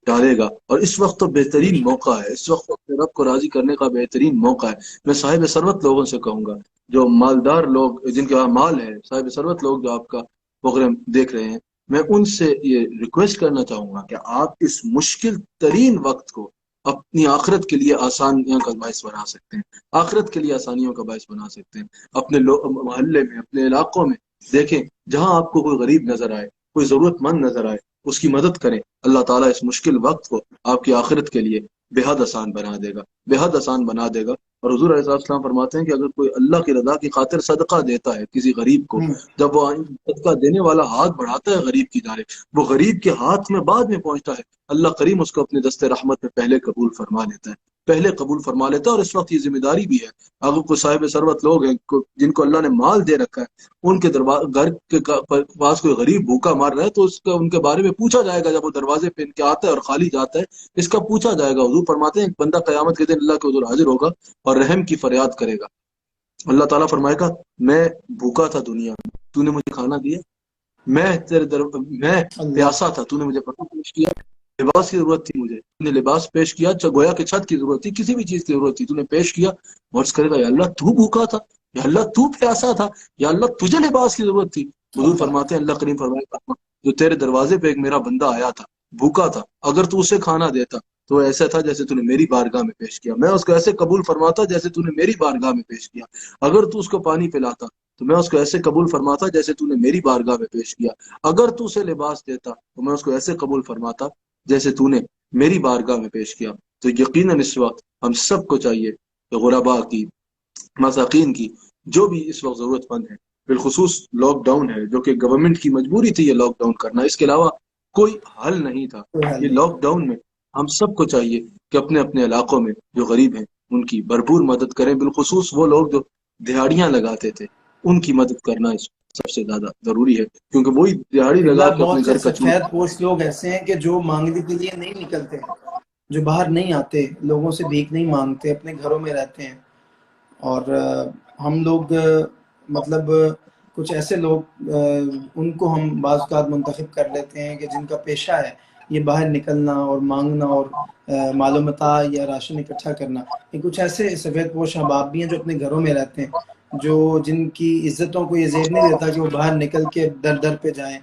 ڈالے گا۔ اور اس وقت تو بہترین موقع ہے، اس وقت اپنے رب کو راضی کرنے کا بہترین موقع ہے۔ میں صاحب ثروت لوگوں سے کہوں گا، جو مالدار لوگ جن کے پاس مال ہے، صاحب ثروت لوگ جو آپ کا پروگرام دیکھ رہے ہیں، میں ان سے یہ ریکویسٹ کرنا چاہوں گا کہ آپ اس مشکل ترین وقت کو اپنی آخرت کے لیے آسانیوں کا باعث بنا سکتے ہیں، آخرت کے لیے آسانیوں کا باعث بنا سکتے ہیں۔ اپنے محلے میں، اپنے علاقوں میں دیکھیں، جہاں آپ کو کوئی غریب نظر آئے، کوئی ضرورت مند نظر آئے، اس کی مدد کریں۔ اللہ تعالیٰ اس مشکل وقت کو آپ کی آخرت کے لیے بے حد آسان بنا دے گا، بے حد آسان بنا دے گا۔ اور حضور علیہ السلام فرماتے ہیں کہ اگر کوئی اللہ کی رضا کی خاطر صدقہ دیتا ہے کسی غریب کو، جب وہ صدقہ دینے والا ہاتھ بڑھاتا ہے غریب کی جانب، وہ غریب کے ہاتھ میں بعد میں پہنچتا ہے، اللہ کریم اس کو اپنے دست رحمت میں پہلے قبول فرما لیتا ہے، پہلے قبول فرما لیتا ہے۔ اور اس وقت یہ ذمہ داری بھی ہے، اگر کوئی صاحب ثروت لوگ ہیں جن کو اللہ نے مال دے رکھا ہے، ان کے گھر کے پاس کوئی غریب بھوکا مار رہا ہے تو ان کے بارے میں پوچھا جائے گا، جب وہ دروازے پہ ان کے آتا ہے اور خالی جاتا ہے، اس کا پوچھا جائے گا۔ حضور فرماتے ہیں ایک بندہ قیامت کے دن اللہ کے حضور حاضر ہوگا اور رحم کی فریاد کرے گا، اللہ تعالیٰ فرمائے گا میں بھوکا تھا دنیا میں، تو نے مجھے کھانا دیا، میں پیاسا تھا، تو نے مجھے پانی پیش کیا، لباس کی ضرورت تھی مجھے، تو نے لباس پیش کیا، گویا کہ چھت کی ضرورت تھی، کسی بھی چیز کی ضرورت تھی تو نے پیش کیا۔ اور کرے گا یا اللہ تو بھوکا تھا، یا اللہ تو پیاسا تھا، یا اللہ تجھے لباس کی ضرورت تھی۔ حضور فرماتے ہیں اللہ کریم فرمائے گا جو تیرے دروازے پہ ایک میرا بندہ آیا تھا بھوکا تھا، اگر تو اسے کھانا دیتا تو ایسا تھا جیسے تو نے میری بارگاہ میں پیش کیا، میں اس کو ایسے قبول فرماتا جیسے تو نے میری بارگاہ میں پیش کیا، اگر تو اس کو پانی پلاتا تو میں اس کو ایسے قبول فرماتا جیسے تو نے میری بارگاہ میں پیش کیا، اگر تو اسے لباس دیتا تو میں اس کو ایسے قبول فرماتا جیسے تو نے میری بارگاہ میں پیش کیا۔ تو یقیناً اس وقت ہم سب کو چاہیے کہ غرباء کی، مساکین کی، جو بھی اس وقت ضرورت مند ہے، بالخصوص لاک ڈاؤن ہے جو کہ گورنمنٹ کی مجبوری تھی یہ لاک ڈاؤن کرنا، اس کے علاوہ کوئی حل نہیں تھا۔ کوئی حل یہ نہیں لاک ڈاؤن میں ہم سب کو چاہیے کہ اپنے اپنے علاقوں میں جو غریب ہیں ان کی بھرپور مدد کریں، بالخصوص وہ لوگ جو دہاڑیاں لگاتے تھے ان کی مدد کرنا اس سب سے زیادہ ضروری ہے، کیونکہ وہی دہاڑی لگا اللہ، کے اپنے بہت سے گھر کا سفید پوش لوگ ایسے ہیں کہ جو مانگنے کے لیے نہیں نکلتے، جو باہر نہیں آتے، لوگوں سے بھیک نہیں مانگتے، اپنے گھروں میں رہتے ہیں۔ اور ہم لوگ مطلب کچھ ایسے لوگ ان کو ہم بعض اوقات منتخب کر لیتے ہیں کہ جن کا پیشہ ہے یہ باہر نکلنا اور مانگنا اور مال و متاع یا راشن اکٹھا کرنا۔ یہ کچھ ایسے سفید پوش احباب بھی ہیں جو اپنے گھروں میں رہتے ہیں، جو جن کی عزتوں کو یہ زیب نہیں دیتا کہ وہ باہر نکل کے در در پہ جائیں۔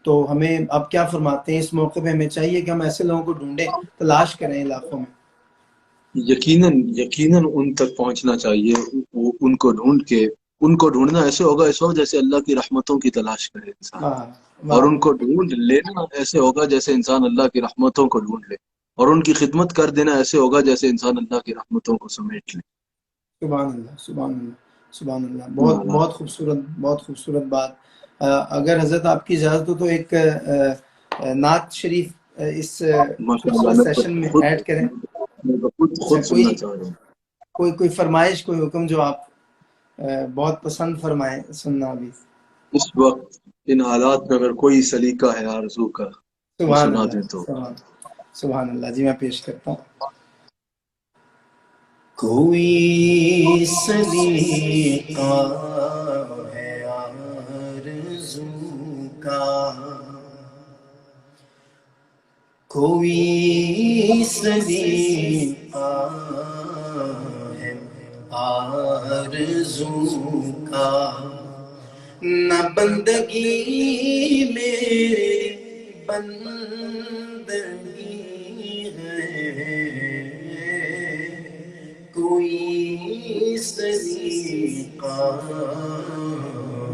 تو ہمیں اب کیا فرماتے ہیں اس موقع پہ؟ ہمیں چاہیے کہ ہم ایسے لوگوں کو ڈھونڈیں، تلاش کریں علاقوں میں۔ یقیناً یقیناً ان تک پہنچنا چاہیے، ان کو ڈھونڈ کے، ان کو ڈھونڈنا ایسے ہوگا اس وقت جیسے اللہ کی رحمتوں کی تلاش کرے انسان، واہ اور واہ، ان کو ڈھونڈ لینا ایسے ہوگا جیسے انسان اللہ کی رحمتوں کو ڈھونڈ لے، اور ان کی خدمت کر دینا ایسے ہوگا جیسے انسان اللہ کی رحمتوں کو سمیٹ لے۔ سبحان اللہ، سبحان اللہ، سبحان اللہ۔ بہت بہت خوبصورت، بہت خوبصورت بات۔ اگر حضرت آپ کی اجازت ہو تو ایک نعت شریف اس ماشاء اللہ، خوبصورت میں سیشن میں خود ایڈ کریں۔ اچھا، خود سننا چاہ رہا ہوں۔ کوئی فرمائش، کوئی حکم جو آپ بہت پسند فرمائیں سننا ابھی؟ اس وقت ان حالات میں اگر کوئی سلیقہ ہے آرزو کا تو سبحان سنا اللہ، دیں تو۔ سبحان اللہ جی، میں پیش کرتا ہوں۔ کوئی سلیقہ ہے آرزو کا، کوئی سلیقہ ہے آرزو کا، نہ بندگی میں بندگی ہے، کوئی سلیقہ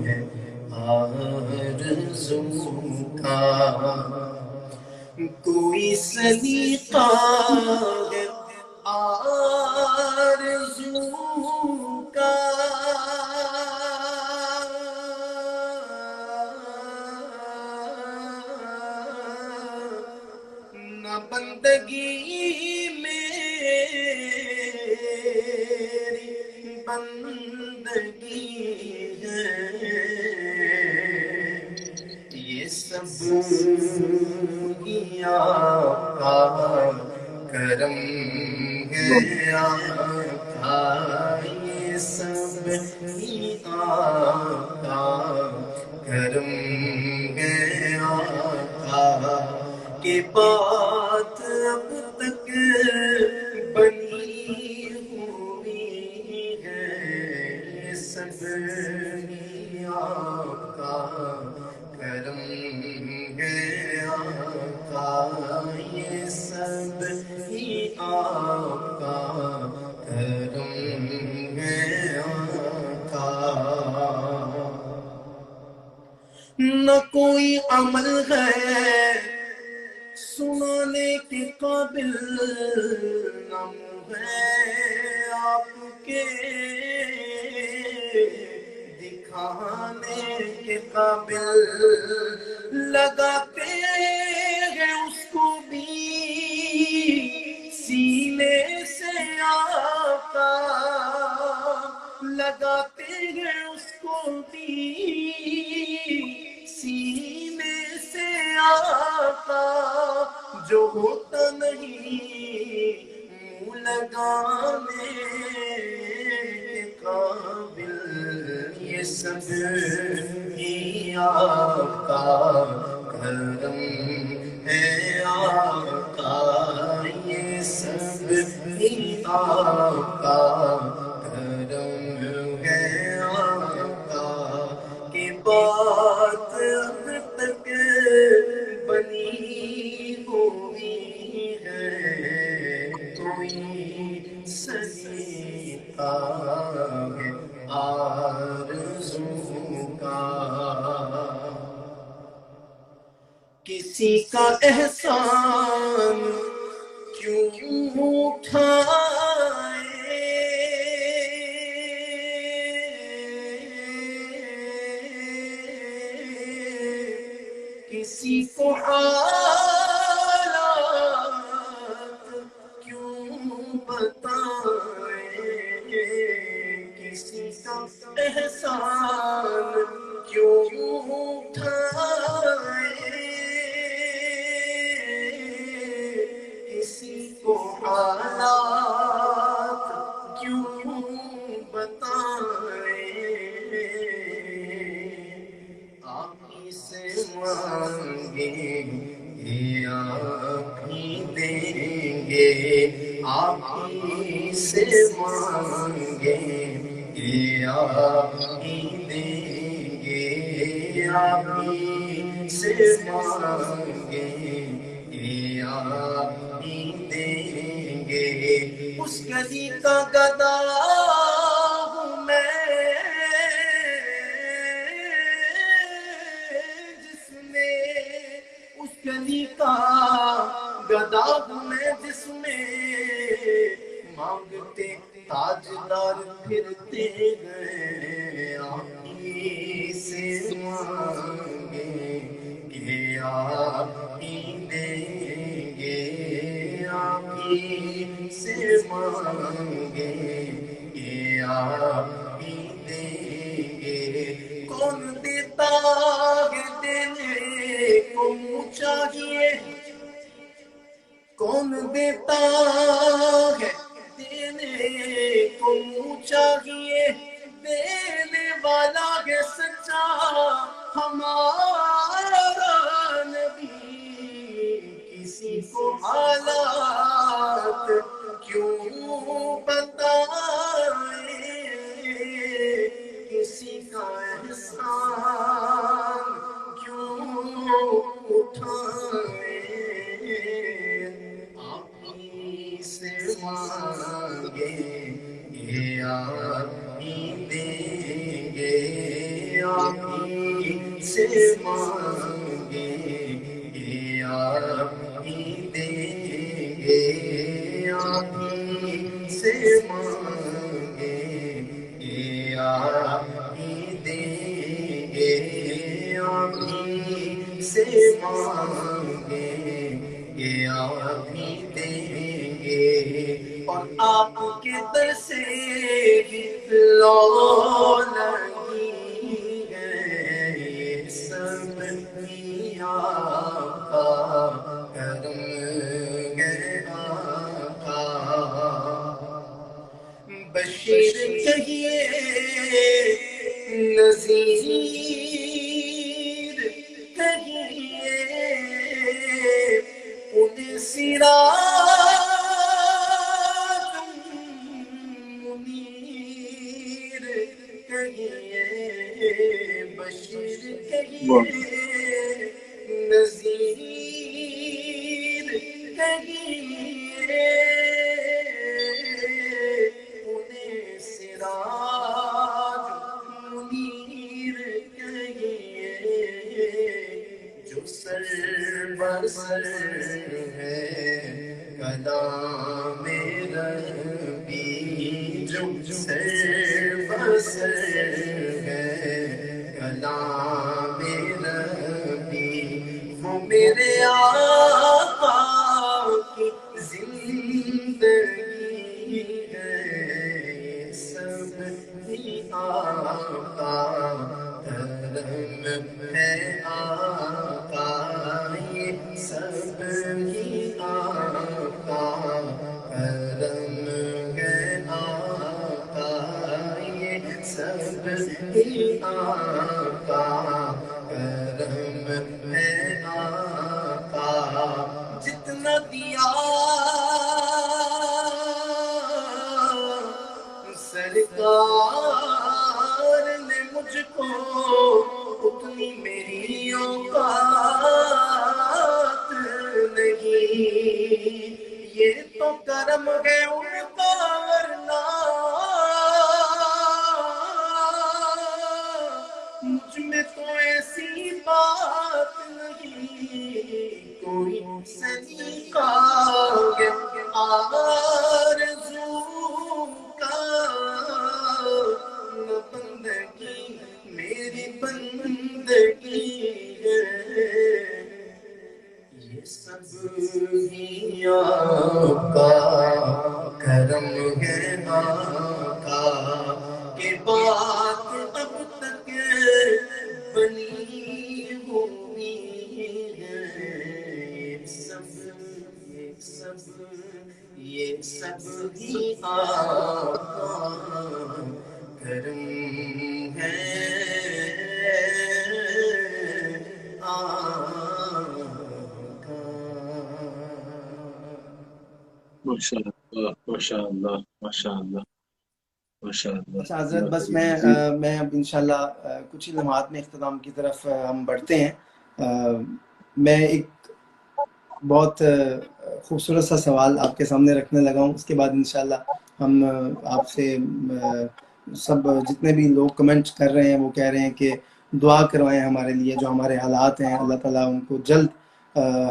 ہے آرزو کا، کوئی سلیقہ ہے آرزو کا، نہ بندگی میری بندگی ہے، یہ سب ہی آقا کرم ہے، آقا یہ سب ہی آقا کرم ہے، آقا کے بات اب تک بنی ہوئی ہے، یہ سب ہی آقا کرم ہے، آقا یہ سب ہی آقا کرم ہے، آقا۔ نہ کوئی عمل ہے سنانے کے قابل، نہ منہ ہے آپ کے دکھانے کے قابل، لگاتے ہیں اس کو بھی سینے سے آقا، لگاتے ہیں اس کو بھی سینے سے آقا، جو ہوتا نہیں منہ لگانے کے قابل، یہ سب ہی آقا کرم ہے، آقا یہ سب ہی آقا کرم ہے، آقا کی بات اب تک بنی ہوئی ہے، کوئی سلیقہ ہے آرزو کا، کسی کا احسان کیوں اٹھائے، کسی کو حالات کیوں بتائے، کسی کا احسان کیوں اٹھائے، کسی کو حالات کیوں بتائے، آپ ہی سے مانگیں گے آپ ہی دیں گے، آپ ہی سے مانگیں گے آپ ہی دیں گے، آپ ہی سے مانگیں گے آپ ہی دیں گے، اس گلی کا گدا ہوں میں جس میں، اس گلی کا گدا ہوں میں جس میں مانگتے تاجدار پھرتے گئے، آپ ہی سے مانگیں گے آپ ہی دیں گے، آپ ہی سے مانگیں گے آپ ہی دیں گے، کون دیتا ہے دینے کو منہ چاہیے، کون دیتا ہے دینے کو منہ چاہیے، دینے والا ہے سچا ہمارا نبی، کسی کو حالات کیوں بتائے، کسی کا احسان کیوں اٹھائے، آپ ہی سے مانگیں گے آپ ہی دیں گے، آپ ہی سے مانگیں گے آپ سے مانگیں گے آپ ہی دیں گے، اور آپ کے در سے بھی لو نہیں ہے، یہ سب ہی آقا کرم ہے آقا۔ بشیر کہیے نذیر کہیے، انہیں سراج منیر کہیے، بشیر کہیے نذیر کہیے، انہیں سراج منیر کہیے، جو سر بر سر ہے کلام ربی، جو سر بر سر ہے کلام ربی، وہ میرے آقا کی زندگی ہے، یہ سب ہی آقا کرم ہے آقا، یہ سب ہی آقا کرم ہے آقا، یہ سب ہی آقا کرم ہے آقا۔ جتنا دیا سرکار نے مجھ کو، اتنی میری اوقات نہیں، یہ تو کرم ہے ان کا، ورنہ مجھ میں تو ایسی بات نہیں، کوئی صدیقہ ہے آرزو کا، نہ بندگی میری بندگی ہے، یہ سب ہی آقا کرم ہے آقا، کہ بات اب تک بنی ہوئی ہے، یہ سب ہی آقا کرم ہے ماشاء اللہ ماشاء اللہ ماشاء اللہ ماشاء اللہ۔ اچھا حضرت، بس میں اب انشاءاللہ کچھ ہی لمحات میں اختتام کی طرف ہم بڑھتے ہیں۔ میں ایک بہت خوبصورت سا سوال آپ کے سامنے رکھنے لگا ہوں، اس کے بعد انشاءاللہ ہم آپ سے سب جتنے بھی لوگ کمنٹ کر رہے ہیں وہ کہہ رہے ہیں کہ دعا کروائیں ہمارے لیے، جو ہمارے حالات ہیں اللہ تعالیٰ ان کو جلد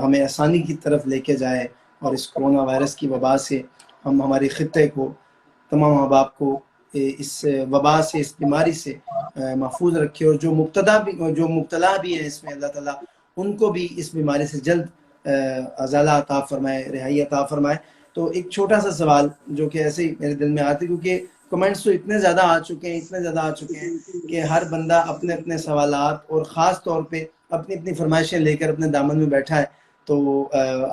ہمیں آسانی کی طرف لے کے جائے، اور اس کرونا وائرس کی وبا سے ہم ہمارے خطے کو، تمام احباب کو اس وبا سے، اس بیماری سے محفوظ رکھے، اور جو مبتلا بھی ہیں اس میں اللہ تعالیٰ ان کو بھی اس بیماری سے جلد ازالہ عطا فرمائے، رہائی عطا فرمائے۔ تو ایک چھوٹا سا سوال جو کہ ایسے ہی میرے دل میں آتے، کیونکہ کمنٹس تو اتنے زیادہ آ چکے ہیں کہ ہر بندہ اپنے اپنے سوالات اور خاص طور پہ اپنی اپنی فرمائشیں لے کر اپنے دامن میں بیٹھا ہے۔ تو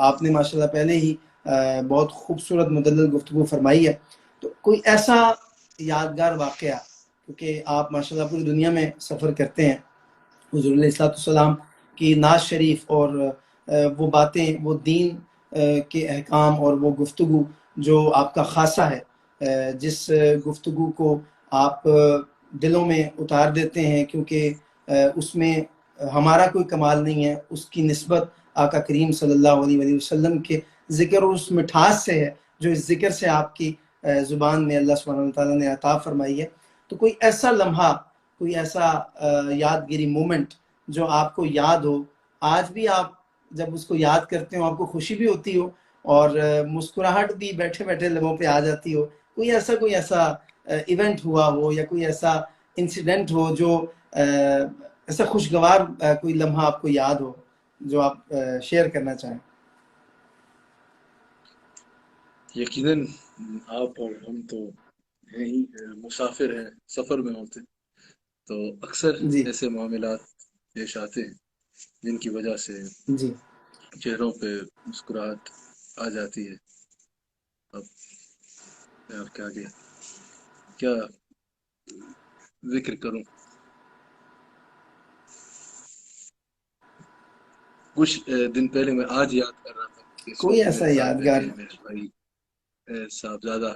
آپ نے ماشاءاللہ پہلے ہی بہت خوبصورت مدلل گفتگو فرمائی ہے، تو کوئی ایسا یادگار واقعہ، کیونکہ آپ ماشاءاللہ پوری دنیا میں سفر کرتے ہیں، حضور علیہ السلام کی نعت شریف اور وہ باتیں، وہ دین کے احکام اور وہ گفتگو جو آپ کا خاصہ ہے، جس گفتگو کو آپ دلوں میں اتار دیتے ہیں، کیونکہ اس میں ہمارا کوئی کمال نہیں ہے، اس کی نسبت آقا کریم صلی اللہ علیہ وسلم کے ذکر اور اس مٹھاس سے ہے جو اس ذکر سے آپ کی زبان میں اللہ سبحانہ وتعالیٰ نے عطا فرمائی ہے۔ تو کوئی ایسا لمحہ، کوئی ایسا یادگیری مومنٹ جو آپ کو یاد ہو، آج بھی آپ جب اس کو یاد کرتے ہو آپ کو خوشی بھی ہوتی ہو اور مسکراہٹ بھی بیٹھے بیٹھے لبوں پہ آ جاتی ہو، کوئی ایسا ایونٹ ہوا ہو یا کوئی ایسا انسیڈنٹ ہو جو ایسا خوشگوار کوئی لمحہ آپ کو یاد ہو؟ جو آپ شیئر کرنا چاہیں؟ یقیناً آپ اور ہم تو ہیں ہی، مسافر ہیں، سفر میں ہوتے، تو اکثر جی ایسے معاملات پیش آتے ہیں جن کی وجہ سے جی چہروں پہ مسکراہٹ آ جاتی ہے۔ اب میں آپ کے آگے کیا ذکر کروں؟ کچھ دن پہلے میں آج یاد کر رہا تھا کہ اس کوئی وقت ایسا میرے ساتھ یادگار؟ بیٹھے ہیں میرے بھائی صاحبزادہ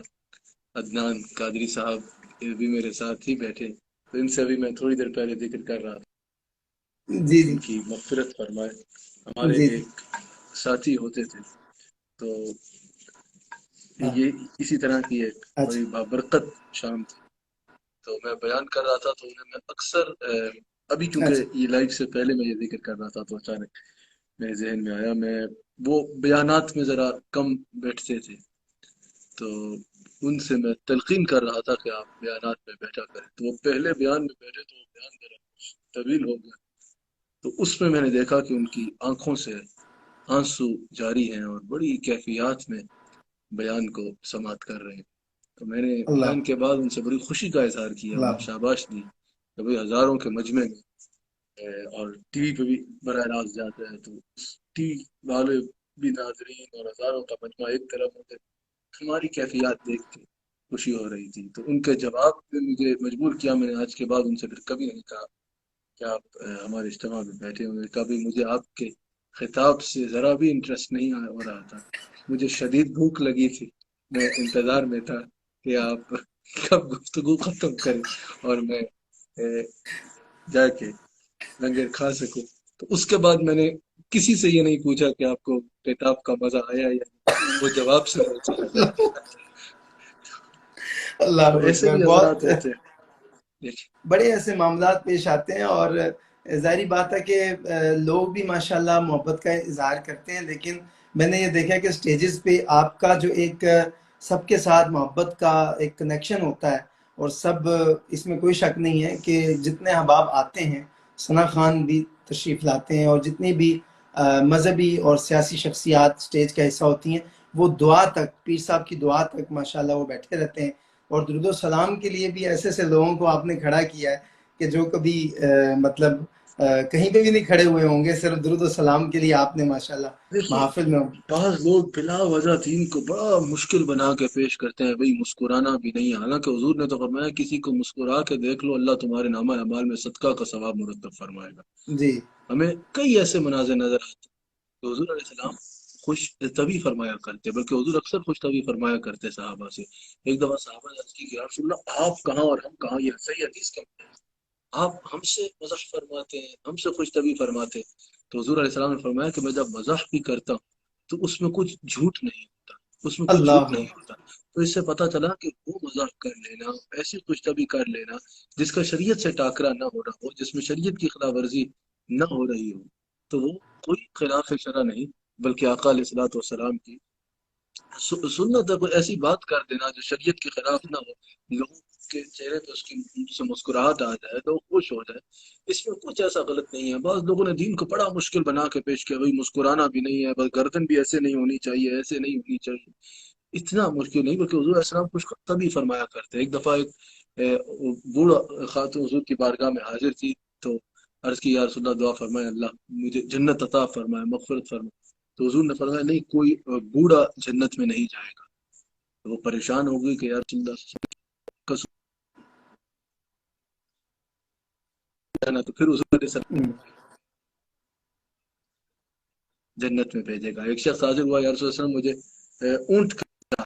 عدنان قادری صاحب، یہ بھی میرے ساتھ ہی بیٹھے، تو ان سے بھی میں تھوڑی دیر پہلے ذکر کر رہا تھا، جی ان جی کی مغفرت فرمائے۔ ہمارے جی جی ایک ساتھی ہوتے تھے، تو ہاں یہ اسی طرح کی ایک اچھا بڑی بابرکت شام تھی، تو میں بیان کر رہا تھا، تو انہیں میں اکثر ابھی کیونکہ اچھا یہ لائف سے پہلے میں یہ ذکر کر رہا تھا تو اچانک میرے ذہن میں آیا، میں وہ بیانات میں ذرا کم بیٹھتے تھے، تو ان سے میں تلقین کر رہا تھا کہ آپ بیانات میں بیٹھا کریں، تو وہ پہلے بیان میں بیٹھے تو وہ بیان ذرا طویل ہو گیا، تو اس میں میں نے دیکھا کہ ان کی آنکھوں سے آنسو جاری ہیں اور بڑی کیفیات میں بیان کو سماعت کر رہے ہیں، تو میں نے اللہ بیان کے بعد ان سے بڑی خوشی کا اظہار کیا، اللہ انہیں شاباش دی کہ بھئی ہزاروں کے مجمع میں اور ٹی وی پہ بھی براہ راست جاتا ہے، تو ٹی وی والے بھی ناظرین اور ہزاروں کا مجمع ایک طرف ہوتے، ہماری کیفیات دیکھ کے خوشی ہو رہی تھی، تو ان کے جواب نے مجھے مجبور کیا، میں نے آج کے بعد ان سے پھر کبھی نہیں کہا کہ آپ ہمارے اجتماع میں بیٹھے ہوئے، کبھی مجھے آپ کے خطاب سے ذرا بھی انٹرسٹ نہیں ہو رہا تھا، مجھے شدید بھوک لگی تھی، میں انتظار میں تھا کہ آپ کب گفتگو ختم کریں اور میں جا کے لنگر کھا سکوں، تو اس کے بعد میں نے کسی سے یہ نہیں پوچھا کہ آپ کو خطاب کا مزہ آیا یا نہیں، وہ جواب سے میں چلا جاتا تھا۔ تو اللہ ایسے اکبر، بھی حضرات بہت ہوتے ہیں دیکھیں۔ بڑے ایسے معاملات پیش آتے ہیں، اور ظاہری بات ہے کہ لوگ بھی ماشاءاللہ محبت کا اظہار کرتے ہیں، لیکن میں نے یہ دیکھا کہ سٹیجز پہ آپ کا جو ایک سب کے ساتھ محبت کا ایک کنیکشن ہوتا ہے، اور سب اس میں کوئی شک نہیں ہے کہ جتنے احباب آتے ہیں، ثنا خان بھی تشریف لاتے ہیں، اور جتنی بھی مذہبی اور سیاسی شخصیات سٹیج کا حصہ ہوتی ہیں، وہ دعا تک، پیر صاحب کی دعا تک ماشاءاللہ وہ بیٹھے رہتے ہیں، اور درود و سلام کے لیے بھی ایسے ایسے لوگوں کو آپ نے کھڑا کیا ہے کہ جو کبھی مطلب کہیں پہ بھی نہیں کھڑے ہوئے ہوں گے، صرف درود و سلام کے لیے آپ نے ماشاءاللہ دیکھیے محافل میں بعض لوگ بلا وجہ دین کو بڑا مشکل بنا کے پیش کرتے ہیں، بھئی مسکرانا بھی نہیں ہے، حالانکہ حضور نے تو فرمایا کسی کو مسکرا کے دیکھ لو، اللہ تمہارے نامہ اعمال میں صدقہ کا ثواب مرتب فرمائے گا۔ جی ہمیں کئی ایسے مناظر نظر آتے ہیں کہ حضور علیہ السلام خوش طبی فرمایا کرتے، بلکہ حضور اکثر خوش طبی فرمایا کرتے صحابہ سے۔ ایک دفعہ صحابہ نے عرض کی کہ یا رسول اللہ آپ کہاں اور ہم کہاں، یہ صحیح حدیث کا آپ ہم سے مزاح فرماتے ہیں، ہم سے خوش طبی فرماتے ہیں، تو حضور علیہ السلام نے فرمایا کہ میں جب مزاح بھی کرتا ہوں تو اس میں کچھ جھوٹ نہیں ہوتا، اس میں کچھ جھوٹ اللہ نہیں ہوتا، تو اس سے پتہ چلا کہ وہ مزاح کر لینا، ایسی خوش طبی کر لینا جس کا شریعت سے ٹاکرا نہ ہو رہا ہو، جس میں شریعت کی خلاف ورزی نہ ہو رہی ہو، تو وہ کوئی خلاف شرع نہیں، بلکہ آقا علیہ الصلوۃ والسلام کی سنت ہے، کوئی ایسی بات کر دینا جو شریعت کے خلاف نہ ہو، لوگوں کے چہرے پہ اس کی سے مسکراہٹ آ جائے تو وہ خوش ہو جائے، اس میں کچھ ایسا غلط نہیں ہے۔ بعض لوگوں نے دین کو بڑا مشکل بنا کے پیش کیا، بھائی مسکرانا بھی نہیں ہے، بس گردن بھی ایسے نہیں ہونی چاہیے، ایسے نہیں ہونی چاہیے، اتنا مشکل نہیں، بلکہ حضور علیہ السلام خوش تبھی فرمایا کرتے۔ ایک دفعہ ایک بوڑھا خاتون حضور کی بارگاہ میں حاضر تھی، تو عرض کی یا رسول اللہ دعا فرمائے، اللہ مجھے جنت عطا فرمائے، مغفرت فرمائے، تو حضور نے فرمایا نہیں، کوئی بوڑھا جنت میں نہیں جائے گا، تو وہ پریشان ہو گئی کہ یا رسول اللہ جانا، تو پھر حضور علیہ السلام جنت میں بھیجے گا۔ ایک شخص حاضر ہوا یا رسول اللہ مجھے اونٹ کا،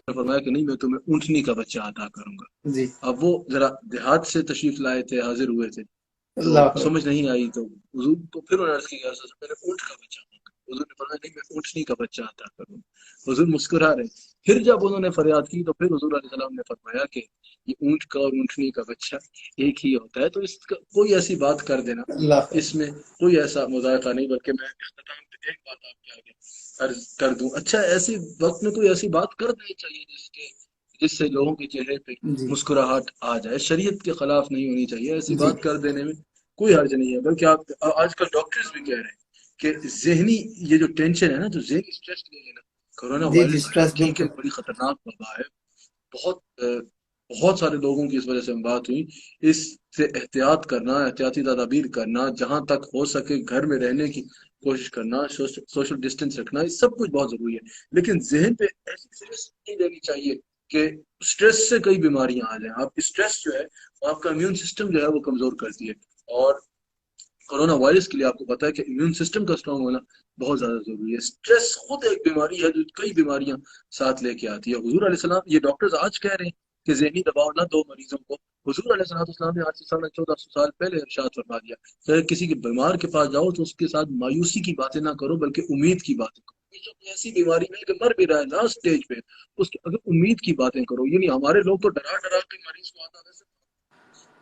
نے فرمایا کہ نہیں میں تمہیں اونٹنی کا بچہ عطا کروں گا۔ جی اب وہ ذرا دیہات سے تشریف لائے تھے، حاضر ہوئے تھے، تو اللہ اکبر، سمجھ نہیں آئی، تو حضور کو پھر انہوں نے عرض کی کہ میں نے اونٹ کا بچہ مانگا، حضور نے فرمایا نہیں میں اونٹنی کا بچہ عطا کروں گا۔ حضور مسکرا رہے، پھر جب انہوں نے فریاد کی تو پھر حضور علیہ السلام نے فرمایا کہ یہ اونٹ کا اور اونٹنی کا بچہ ایک ہی ہوتا ہے، تو اس کا کوئی ایسی بات کر دینا اللہ اکبر، اس میں کوئی ایسا مذائقہ نہیں، بلکہ میں اختتام پہ ایک بات آپ کے آگے عرض کر دوں، اچھا ایسی وقت میں کوئی ایسی بات کر دینی چاہیے جس سے لوگوں کے چہرے پہ جی مسکراہٹ آ جائے، شریعت کے خلاف نہیں ہونی چاہیے، ایسی جی بات کر دینے میں کوئی حرج نہیں ہے، بلکہ آپ آج کل ڈاکٹرز بھی کہہ رہے ہیں کہ ذہنی یہ جو ٹینشن ہے نا، جو ذہنی اسٹریس لے لینا، کورونا جی جی وائرس آیا اسٹریس ٹھیک ہے، بالکل. بڑی خطرناک وبا ہے، بہت بہت سارے لوگوں کی اس وجہ سے بات ہوئی. اس سے احتیاط کرنا، احتیاطی تدابیر کرنا، جہاں تک ہو سکے گھر میں رہنے کی کوشش کرنا، سوشل ڈسٹینس رکھنا، یہ سب کچھ بہت ضروری ہے. لیکن ذہن پہ ایسی اسٹریس نہیں دینی چاہیے کہ اسٹریس سے کئی بیماریاں آ جائیں. آپ اسٹریس جو ہے آپ کا امیون سسٹم جو ہے وہ کمزور کرتی ہے، اور کورونا وائرس کے لیے آپ کو پتا ہے کہ امیون سسٹم کا اسٹرانگ ہونا بہت زیادہ ضروری ہے. اسٹریس خود ایک بیماری ہے جو کئی بیماریاں ساتھ لے کے آتی ہے. حضور علیہ السلام، یہ ڈاکٹرز آج کہہ رہے ہیں کہ ذہنی دباؤ نہ دو مریضوں کو. حضور علیہ السلام نے آج سے 1400 سال پہلے ارشاد فرما دیا کہ اگر کسی کے بیمار کے پاس جاؤ تو اس کے ساتھ مایوسی کی باتیں نہ کرو، بلکہ امید کی باتیں کرو. ایسی بیماری میں کہ مر بھی رہا ہے لاسٹ اسٹیج پہ، اس کی اگر امید کی باتیں کرو. یعنی ہمارے لوگ تو ڈرا ڈرا کے مریض کو آتا ویسے،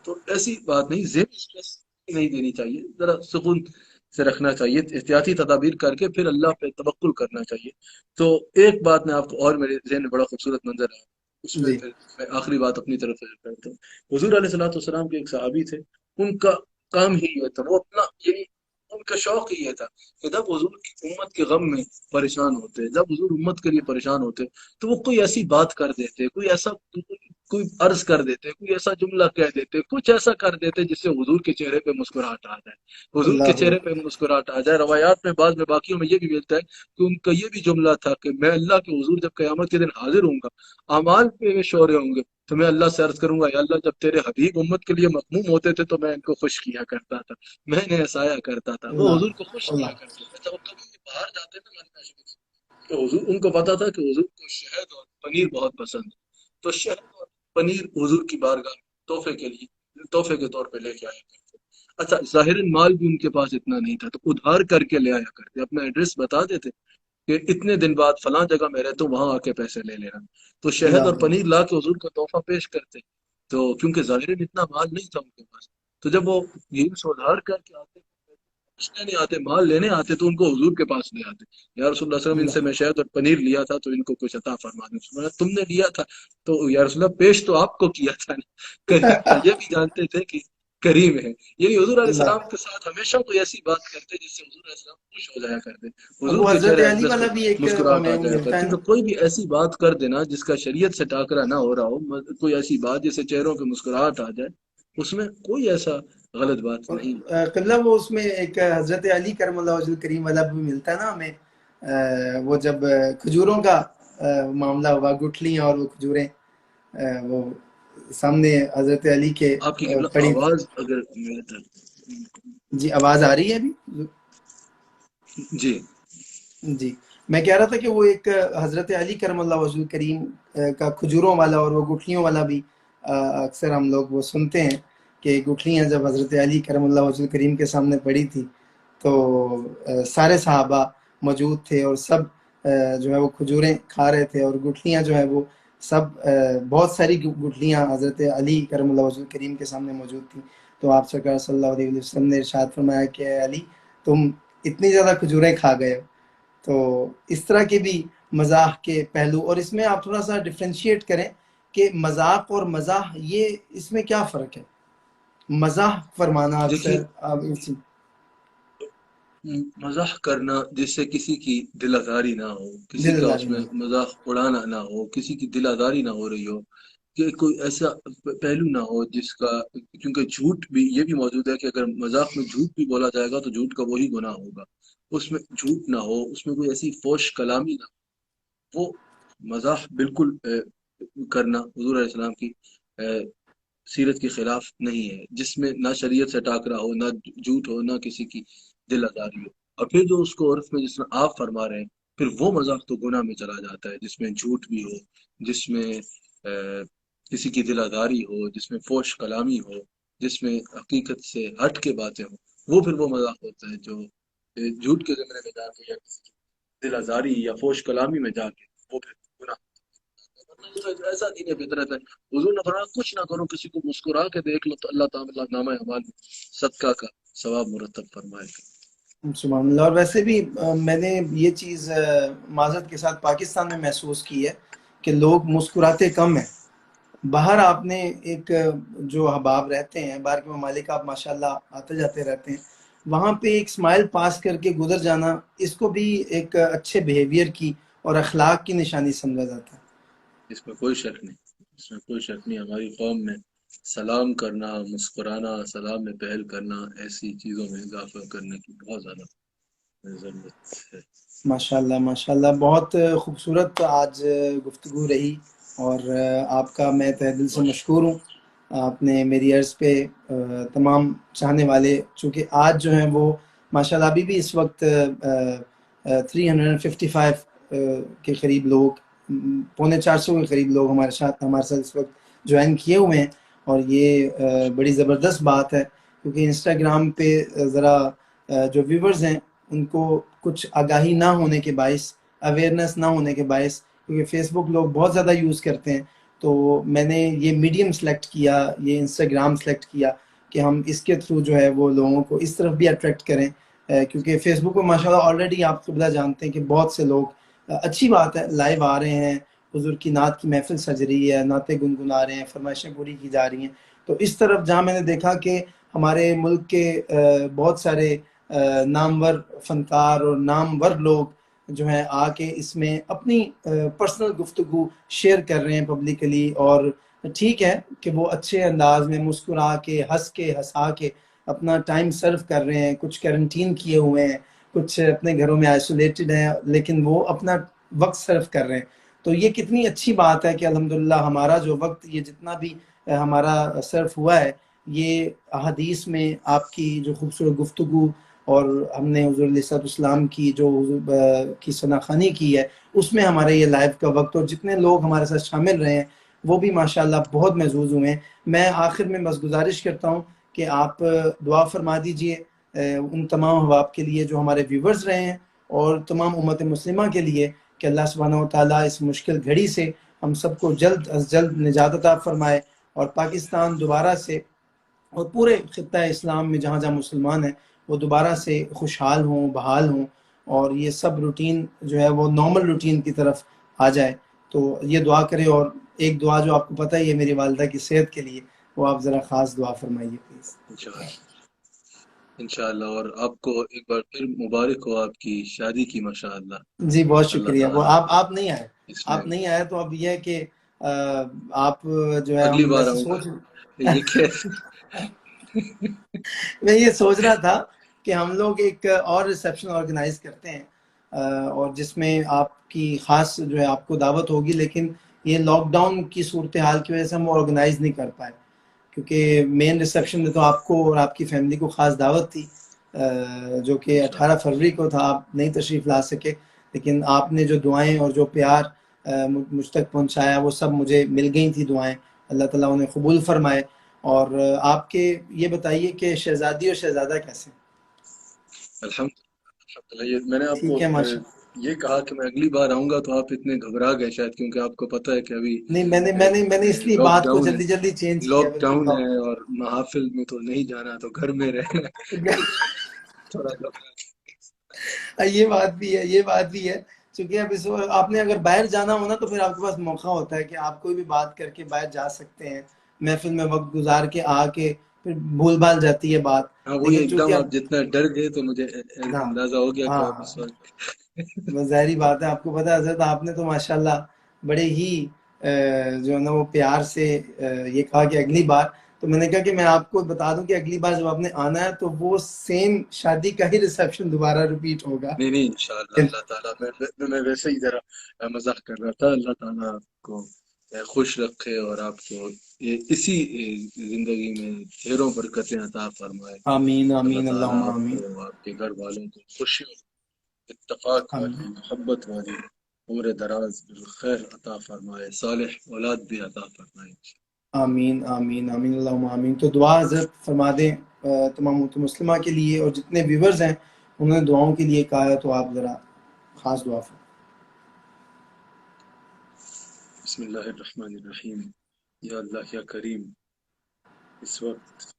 تو ایسی بات نہیں. ذہنی اسٹریس نہیں دینی چاہیے، ذرا سکون سے رکھنا چاہیے، احتیاطی تدابیر کر کے پھر اللہ پہ توکل کرنا چاہیے. تو ایک بات میں آپ کو اور میرے ذہن میں بڑا خوبصورت منظر ہے، اس میں جی پھر میں آخری بات اپنی طرف سے کرتا ہوں. حضور علیہ السلام کے ایک صحابی تھے، ان کا کام ہی یہ تھا، وہ اپنا یعنی ان کا شوق ہی یہ تھا کہ جب حضور کی امت کے غم میں پریشان ہوتے، جب حضور امت کے لیے پریشان ہوتے، تو وہ کوئی ایسی بات کر دیتے، کوئی ایسا کوئی عرض کر دیتے، کوئی ایسا جملہ کہہ دیتے، کچھ ایسا کر دیتے جس سے حضور کے چہرے پہ مسکراہٹ آ جائے. حضور کے اللہ چہرے پہ اکبر. مسکراہٹ آ جائے. روایات میں بعض میں باقیوں میں یہ بھی ملتا ہے کہ ان کا یہ بھی جملہ تھا کہ میں اللہ کے حضور جب قیامت کے دن حاضر ہوں گا، اعمال پہ شورے ہوں گے، تو میں اللہ سے عرض کروں گا، یا اللہ جب تیرے حبیب امت کے لیے مغموم ہوتے تھے تو میں ان کو خوش کیا کرتا تھا، میں نے ہنسایا کرتا تھا. وہ اللہ حضور کو خوش کیا اللہ. کرتے تھے. جب وہ کبھی بھی باہر جاتے تھے مدینہ شریف سے، تو حضور ان کو پتا تھا کہ حضور کو شہد اور پنیر بہت پسند ہے، تو شہد اور پنیر حضور کی بارگاہ تحفے کے لیے، تحفے کے طور پہ لے کے آیا کرتے. اچھا، ظاہر مال بھی ان کے پاس اتنا نہیں تھا، تو ادھار کر کے لے آیا کرتے، اپنا ایڈریس بتا دیتے کہ اتنے دن بعد فلاں جگہ میں رہتا ہوں، وہاں آ کے پیسے لے لینا. تو شہد اللہ اور پنیر لا کے حضور کو تحفہ پیش کرتے. تو کیونکہ ظاہر اتنا مال نہیں تھا ان کے پاس، تو جب وہ یہ سودھار کر کے آتے، پوچھنے نہیں آتے، مال لینے آتے، تو ان کو حضور کے پاس لے آتے. یا رسول اللہ صلی اللہ علیہ وسلم، ان سے اللہ. میں شہد اور پنیر لیا تھا تو ان کو کچھ عطا فرما دیں. تم نے لیا تھا تو یا رسول اللہ پیش تو آپ کو کیا تھا نا، کریم تھا. یہ بھی جانتے تھے کہ کریم ہے. یعنی حضور علیہ اللہ. السلام کے ساتھ ہمیشہ کوئی ایسی بات کرتے جس سے حضور علیہ السلام خوش ہو جایا کرتے، حضور وہ کے حضرت چہرے علی اقدس پہ والا بھی ایک مسکراہٹ آ ہمیں جایا ملتا ہے کرتی. نا. تو کوئی بھی ایسی بات کر دینا جس کا شریعت سے ٹاکرا نہ ہو رہا ہو، کوئی ایسی بات جس سے چہروں پہ مسکراہٹ آ جائے، اس میں کوئی ایسا غلط بات نہیں. قبلہ وہ اس میں ایک حضرت علی کرم اللہ وجہ کریم والا بھی ملتا ہے نا ہمیں. وہ جب کھجوروں کا معاملہ ہوا، گٹھلیاں اور وہ کھجوریں وہ سامنے حضرت علی کے آپ کی قبلہ پڑی. آواز اگر میرے تک. جی آواز آ رہی ہے ابھی؟ جی جی میں کہہ رہا تھا کہ وہ ایک حضرت علی کرم اللہ وجہ کریم کا کھجوروں والا اور وہ گٹھلیوں والا بھی اکثر ہم لوگ وہ سنتے ہیں کہ گٹھلیاں جب حضرت علی کرم اللہ وجہ کریم کے سامنے پڑی تھی تو سارے صحابہ موجود تھے اور سب جو ہے وہ کھجوریں کھا رہے تھے، اور گٹھلیاں جو ہے وہ سب بہت ساری گٹھلیاں حضرت علی کرم اللہ وجہ کریم کے سامنے موجود تھیں. تو آپ سرکار صلی اللہ علیہ وسلم نے ارشاد فرمایا کہ اے علی تم اتنی زیادہ کھجوریں کھا گئے ہو. تو اس طرح کے بھی مزاح کے پہلو، اور اس میں آپ تھوڑا سا ڈفرینشیٹ کریں کہ مذاق اور مزاح یہ اس میں کیا فرق ہے؟ مزاح فرمانا دیکھیے، اکثر مزاح کرنا جس سے کسی کی دل آزاری نہ ہو، کسی دل کا داری اس نہ میں ہو. مذاق اڑانا نہ ہو، کسی کی دل آزاری نہ ہو رہی ہو، کہ کوئی ایسا پہلو نہ ہو جس کا، کیونکہ جھوٹ بھی یہ بھی موجود ہے کہ اگر مذاق میں جھوٹ بھی بولا جائے گا تو جھوٹ کا وہی گناہ ہوگا. اس میں جھوٹ نہ ہو، اس میں کوئی ایسی فوش کلامی نہ ہو. وہ مزاح بالکل کرنا حضور علیہ السلام کی سیرت کے خلاف نہیں ہے، جس میں نہ شریعت سے ٹاکرا ہو، نہ جھوٹ ہو، نہ کسی کی دل آزاری ہو. اور پھر جو اس کو عرف میں جس میں آپ فرما رہے ہیں، پھر وہ مذاق تو گناہ میں چلا جاتا ہے جس میں جھوٹ بھی ہو، جس میں کسی کی دل آزاری ہو، جس میں فوش کلامی ہو، جس میں حقیقت سے ہٹ کے باتیں ہوں. وہ پھر وہ مذاق ہوتا ہے جو جھوٹ کے زمرے میں جا کے یا کسی کی دل آزاری یا فوش کلامی میں جا کے وہ پھر گناہ. ایسا دین فطرت ہے. حضور نے فرمایا کچھ نہ کرو، کسی کو مسکرا کے دیکھ لو تو اللہ تعالیٰ نامہ اعمال میں صدقہ کا ثواب مرتب فرمائے گا. سبحان اللہ. اور ویسے بھی میں نے یہ چیز معذرت کے ساتھ پاکستان میں محسوس کی ہے کہ لوگ مسکراتے کم ہیں. باہر آپ نے ایک جو احباب رہتے ہیں باہر کے ممالک، آپ ماشاءاللہ آتے جاتے رہتے ہیں، وہاں پہ ایک اسمائل پاس کر کے گزر جانا، اس کو بھی ایک اچھے بیہیویئر کی اور اخلاق کی نشانی سمجھا جاتا ہے۔ اس میں کوئی شک نہیں، اس میں کوئی شک نہیں، ہماری قوم میں سلام کرنا، مسکرانا، سلام میں پہل کرنا، ایسی چیزوں میں اضافہ کرنے کی بہت زیادہ ضرورت ہے۔ ماشاءاللہ ماشاءاللہ، بہت خوبصورت آج گفتگو رہی، اور آپ کا میں تہ دل سے مشکور ہوں۔ آپ نے میری عرض پہ تمام چاہنے والے، چونکہ آج جو ہیں وہ ماشاءاللہ ابھی بھی اس وقت 355 کے قریب لوگ، 350 کے قریب لوگ ہمارے ساتھ اس وقت جوائن کیے ہوئے ہیں، اور یہ بڑی زبردست بات ہے، کیونکہ انسٹاگرام پہ ذرا جو ویورز ہیں ان کو کچھ آگاہی نہ ہونے کے باعث، اویئرنیس نہ ہونے کے باعث، کیونکہ فیس بک لوگ بہت زیادہ یوز کرتے ہیں، تو میں نے یہ میڈیم سلیکٹ کیا، یہ انسٹاگرام سلیکٹ کیا کہ ہم اس کے تھرو جو ہے وہ لوگوں کو اس طرف بھی اٹریکٹ کریں، کیونکہ فیس بک پہ ماشاءاللہ آلریڈی آپ قبلہ جانتے ہیں کہ بہت سے لوگ، اچھی بات ہے، لائیو آ رہے ہیں، حضور کی نعت کی محفل سج رہی ہے، نعتیں گنگنا رہے ہیں، فرمائشیں پوری کی جا رہی ہیں، تو اس طرف جہاں میں نے دیکھا کہ ہمارے ملک کے بہت سارے نامور فنکار اور نامور لوگ جو ہیں آ کے اس میں اپنی پرسنل گفتگو شیئر کر رہے ہیں پبلکلی، اور ٹھیک ہے کہ وہ اچھے انداز میں مسکرا کے ہنسا کے اپنا ٹائم سرو کر رہے ہیں، کچھ کرنٹین کیے ہوئے ہیں، کچھ اپنے گھروں میں آئسولیٹڈ ہیں، لیکن وہ اپنا وقت سرو کر رہے ہیں، تو یہ کتنی اچھی بات ہے کہ الحمدللہ ہمارا جو وقت یہ جتنا بھی ہمارا صرف ہوا ہے، یہ احادیث میں آپ کی جو خوبصورت گفتگو، اور ہم نے حضور علیہ الصلوۃ والسلام کی جو حضور کی ثناخوانی کی ہے، اس میں ہمارے یہ لائف کا وقت، اور جتنے لوگ ہمارے ساتھ شامل رہے ہیں وہ بھی ماشاءاللہ بہت محظوظ ہوئے ہیں۔ میں آخر میں بس گزارش کرتا ہوں کہ آپ دعا فرما دیجئے ان تمام احباب کے لیے جو ہمارے ویورز رہے ہیں، اور تمام امت مسلمہ کے لیے، کہ اللہ سبحانہ وتعالیٰ اس مشکل گھڑی سے ہم سب کو جلد از جلد نجات عطا فرمائے، اور پاکستان دوبارہ سے اور پورے خطہ اسلام میں جہاں جہاں مسلمان ہیں وہ دوبارہ سے خوشحال ہوں، بحال ہوں، اور یہ سب روٹین جو ہے وہ نارمل روٹین کی طرف آ جائے، تو یہ دعا کرے۔ اور ایک دعا جو آپ کو پتہ ہی ہے میری والدہ کی صحت کے لیے، وہ آپ ذرا خاص دعا فرمائیے پلیز۔ انشاءاللہ، اور آپ کو ایک بار پھر مبارک ہو آپ کی شادی کی، ماشاءاللہ۔ جی بہت اللہ شکریہ۔ وہ تعالیٰ آپ نہیں آئے، اس میں آپ نہیں آئے تو اب یہ ہے کہ آپ جو ہے، اگلی ہم بار ویسے آؤں گا، سوچ یہ کہ میں یہ سوچ رہا تھا کہ ہم لوگ ایک اور ریسیپشن آرگنائز کرتے ہیں، اور جس میں آپ کی خاص جو ہے آپ کو دعوت ہوگی، لیکن یہ لاک ڈاؤن کی صورتحال کی وجہ سے ہم وہ آرگنائز نہیں کر پائے، کیونکہ مین ریسیپشن میں تو آپ کو اور آپ کی فیملی کو خاص دعوت تھی، جو کہ 18 انشاءاللہ فروری کو تھا، آپ نہیں تشریف لا سکے، لیکن آپ نے جو دعائیں اور جو پیار مجھ تک پہنچایا وہ سب مجھے مل گئی تھی دعائیں، اللہ تعالیٰ انہیں قبول فرمائے۔ اور آپ کے یہ بتائیے کہ شہزادی اور شہزادہ کیسے ہیں؟ الحمدللہ، یہ میں نے آپ کو ٹھیک ہے ماشاء یہ کہا کہ میں اگلی بار آؤں گا، تو آپ اتنے گھبرا گئے شاید، کیونکہ آپ کو پتہ ہے کہ ابھی نہیں، میں نے اس لیے لاک بات کو ڈاؤن ہے، جلدی جلدی چینج کیا، لاک بالکل ڈاؤن ہے اور محافل میں تو نہیں جانا، تو گھر میں رہنا، تھوڑا گھبرا یہ بات بھی ہے، یہ بات بھی ہے، چونکہ اب اس وقت آپ نے اگر باہر جانا ہو نا تو پھر آپ کے پاس موقع ہوتا ہے کہ آپ کوئی بھی بات کر کے باہر جا سکتے ہیں، محفل میں وقت گزار کے آ کے پھر بھول بھال جاتی ہے بات، ہاں وہی لیکن ایک دم چونکہ اب، آپ جتنا ڈر گئے تو مجھے ہاں اندازہ ہو گیا کہ ہاں آپ اس وقت بس ظاہری بات ہے، آپ کو پتا ہے حضرت، آپ نے تو ماشاءاللہ بڑے ہی جو ہے نا وہ پیار سے یہ کہا کہ اگلی بار، تو میں نے کہا کہ میں آپ کو بتا دوں کہ اگلی بار جب آپ نے آنا ہے تو وہ سیم شادی کا ہی ریسیپشن دوبارہ ریپیٹ ہوگا۔ نہیں نہیں، انشاءاللہ، اللہ تعالیٰ، میں ویسے ہی ذرا مزاق کر رہا تھا، اللہ تعالیٰ آپ کو خوش رکھے اور آپ کو اسی زندگی میں ڈھیروں برکتیں عطا فرمائے، آمین اللہ آمین تعالیٰ اللہم آپ آمین۔ کو، آپ کے گھر والوں کو خوشی، اتفاق آمین والی، محبت والی عمر دراز، خیر عطا فرمائے، صالح اولاد بھی عطا فرمائے۔ آمین آمین آمین اللہم آمین۔ تو دعا حضرت فرما دیں تمام امت مسلمہ کے لیے، اور جتنے ویورز ہیں انہوں نے دعاؤں کے لیے کہا ہے، تو آپ ذرا خاص دعا فرمائیں۔ بسم اللہ الرحمن الرحیم۔ یا اللہ یا کریم، اس وقت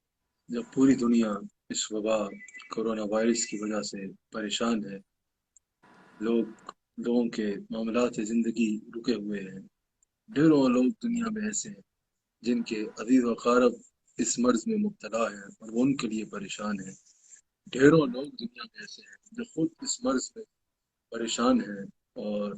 جب پوری دنیا اس وبا کورونا وائرس کی وجہ سے پریشان ہے، لوگوں کے معاملات زندگی رکے ہوئے ہیں، ڈھیروں لوگ دنیا میں ایسے ہیں جن کے عزیز و اقارب اس مرض میں مبتلا ہیں اور وہ ان کے لیے پریشان ہیں۔ ڈھیروں لوگ دنیا میں ایسے ہیں جو خود اس مرض میں پریشان ہیں اور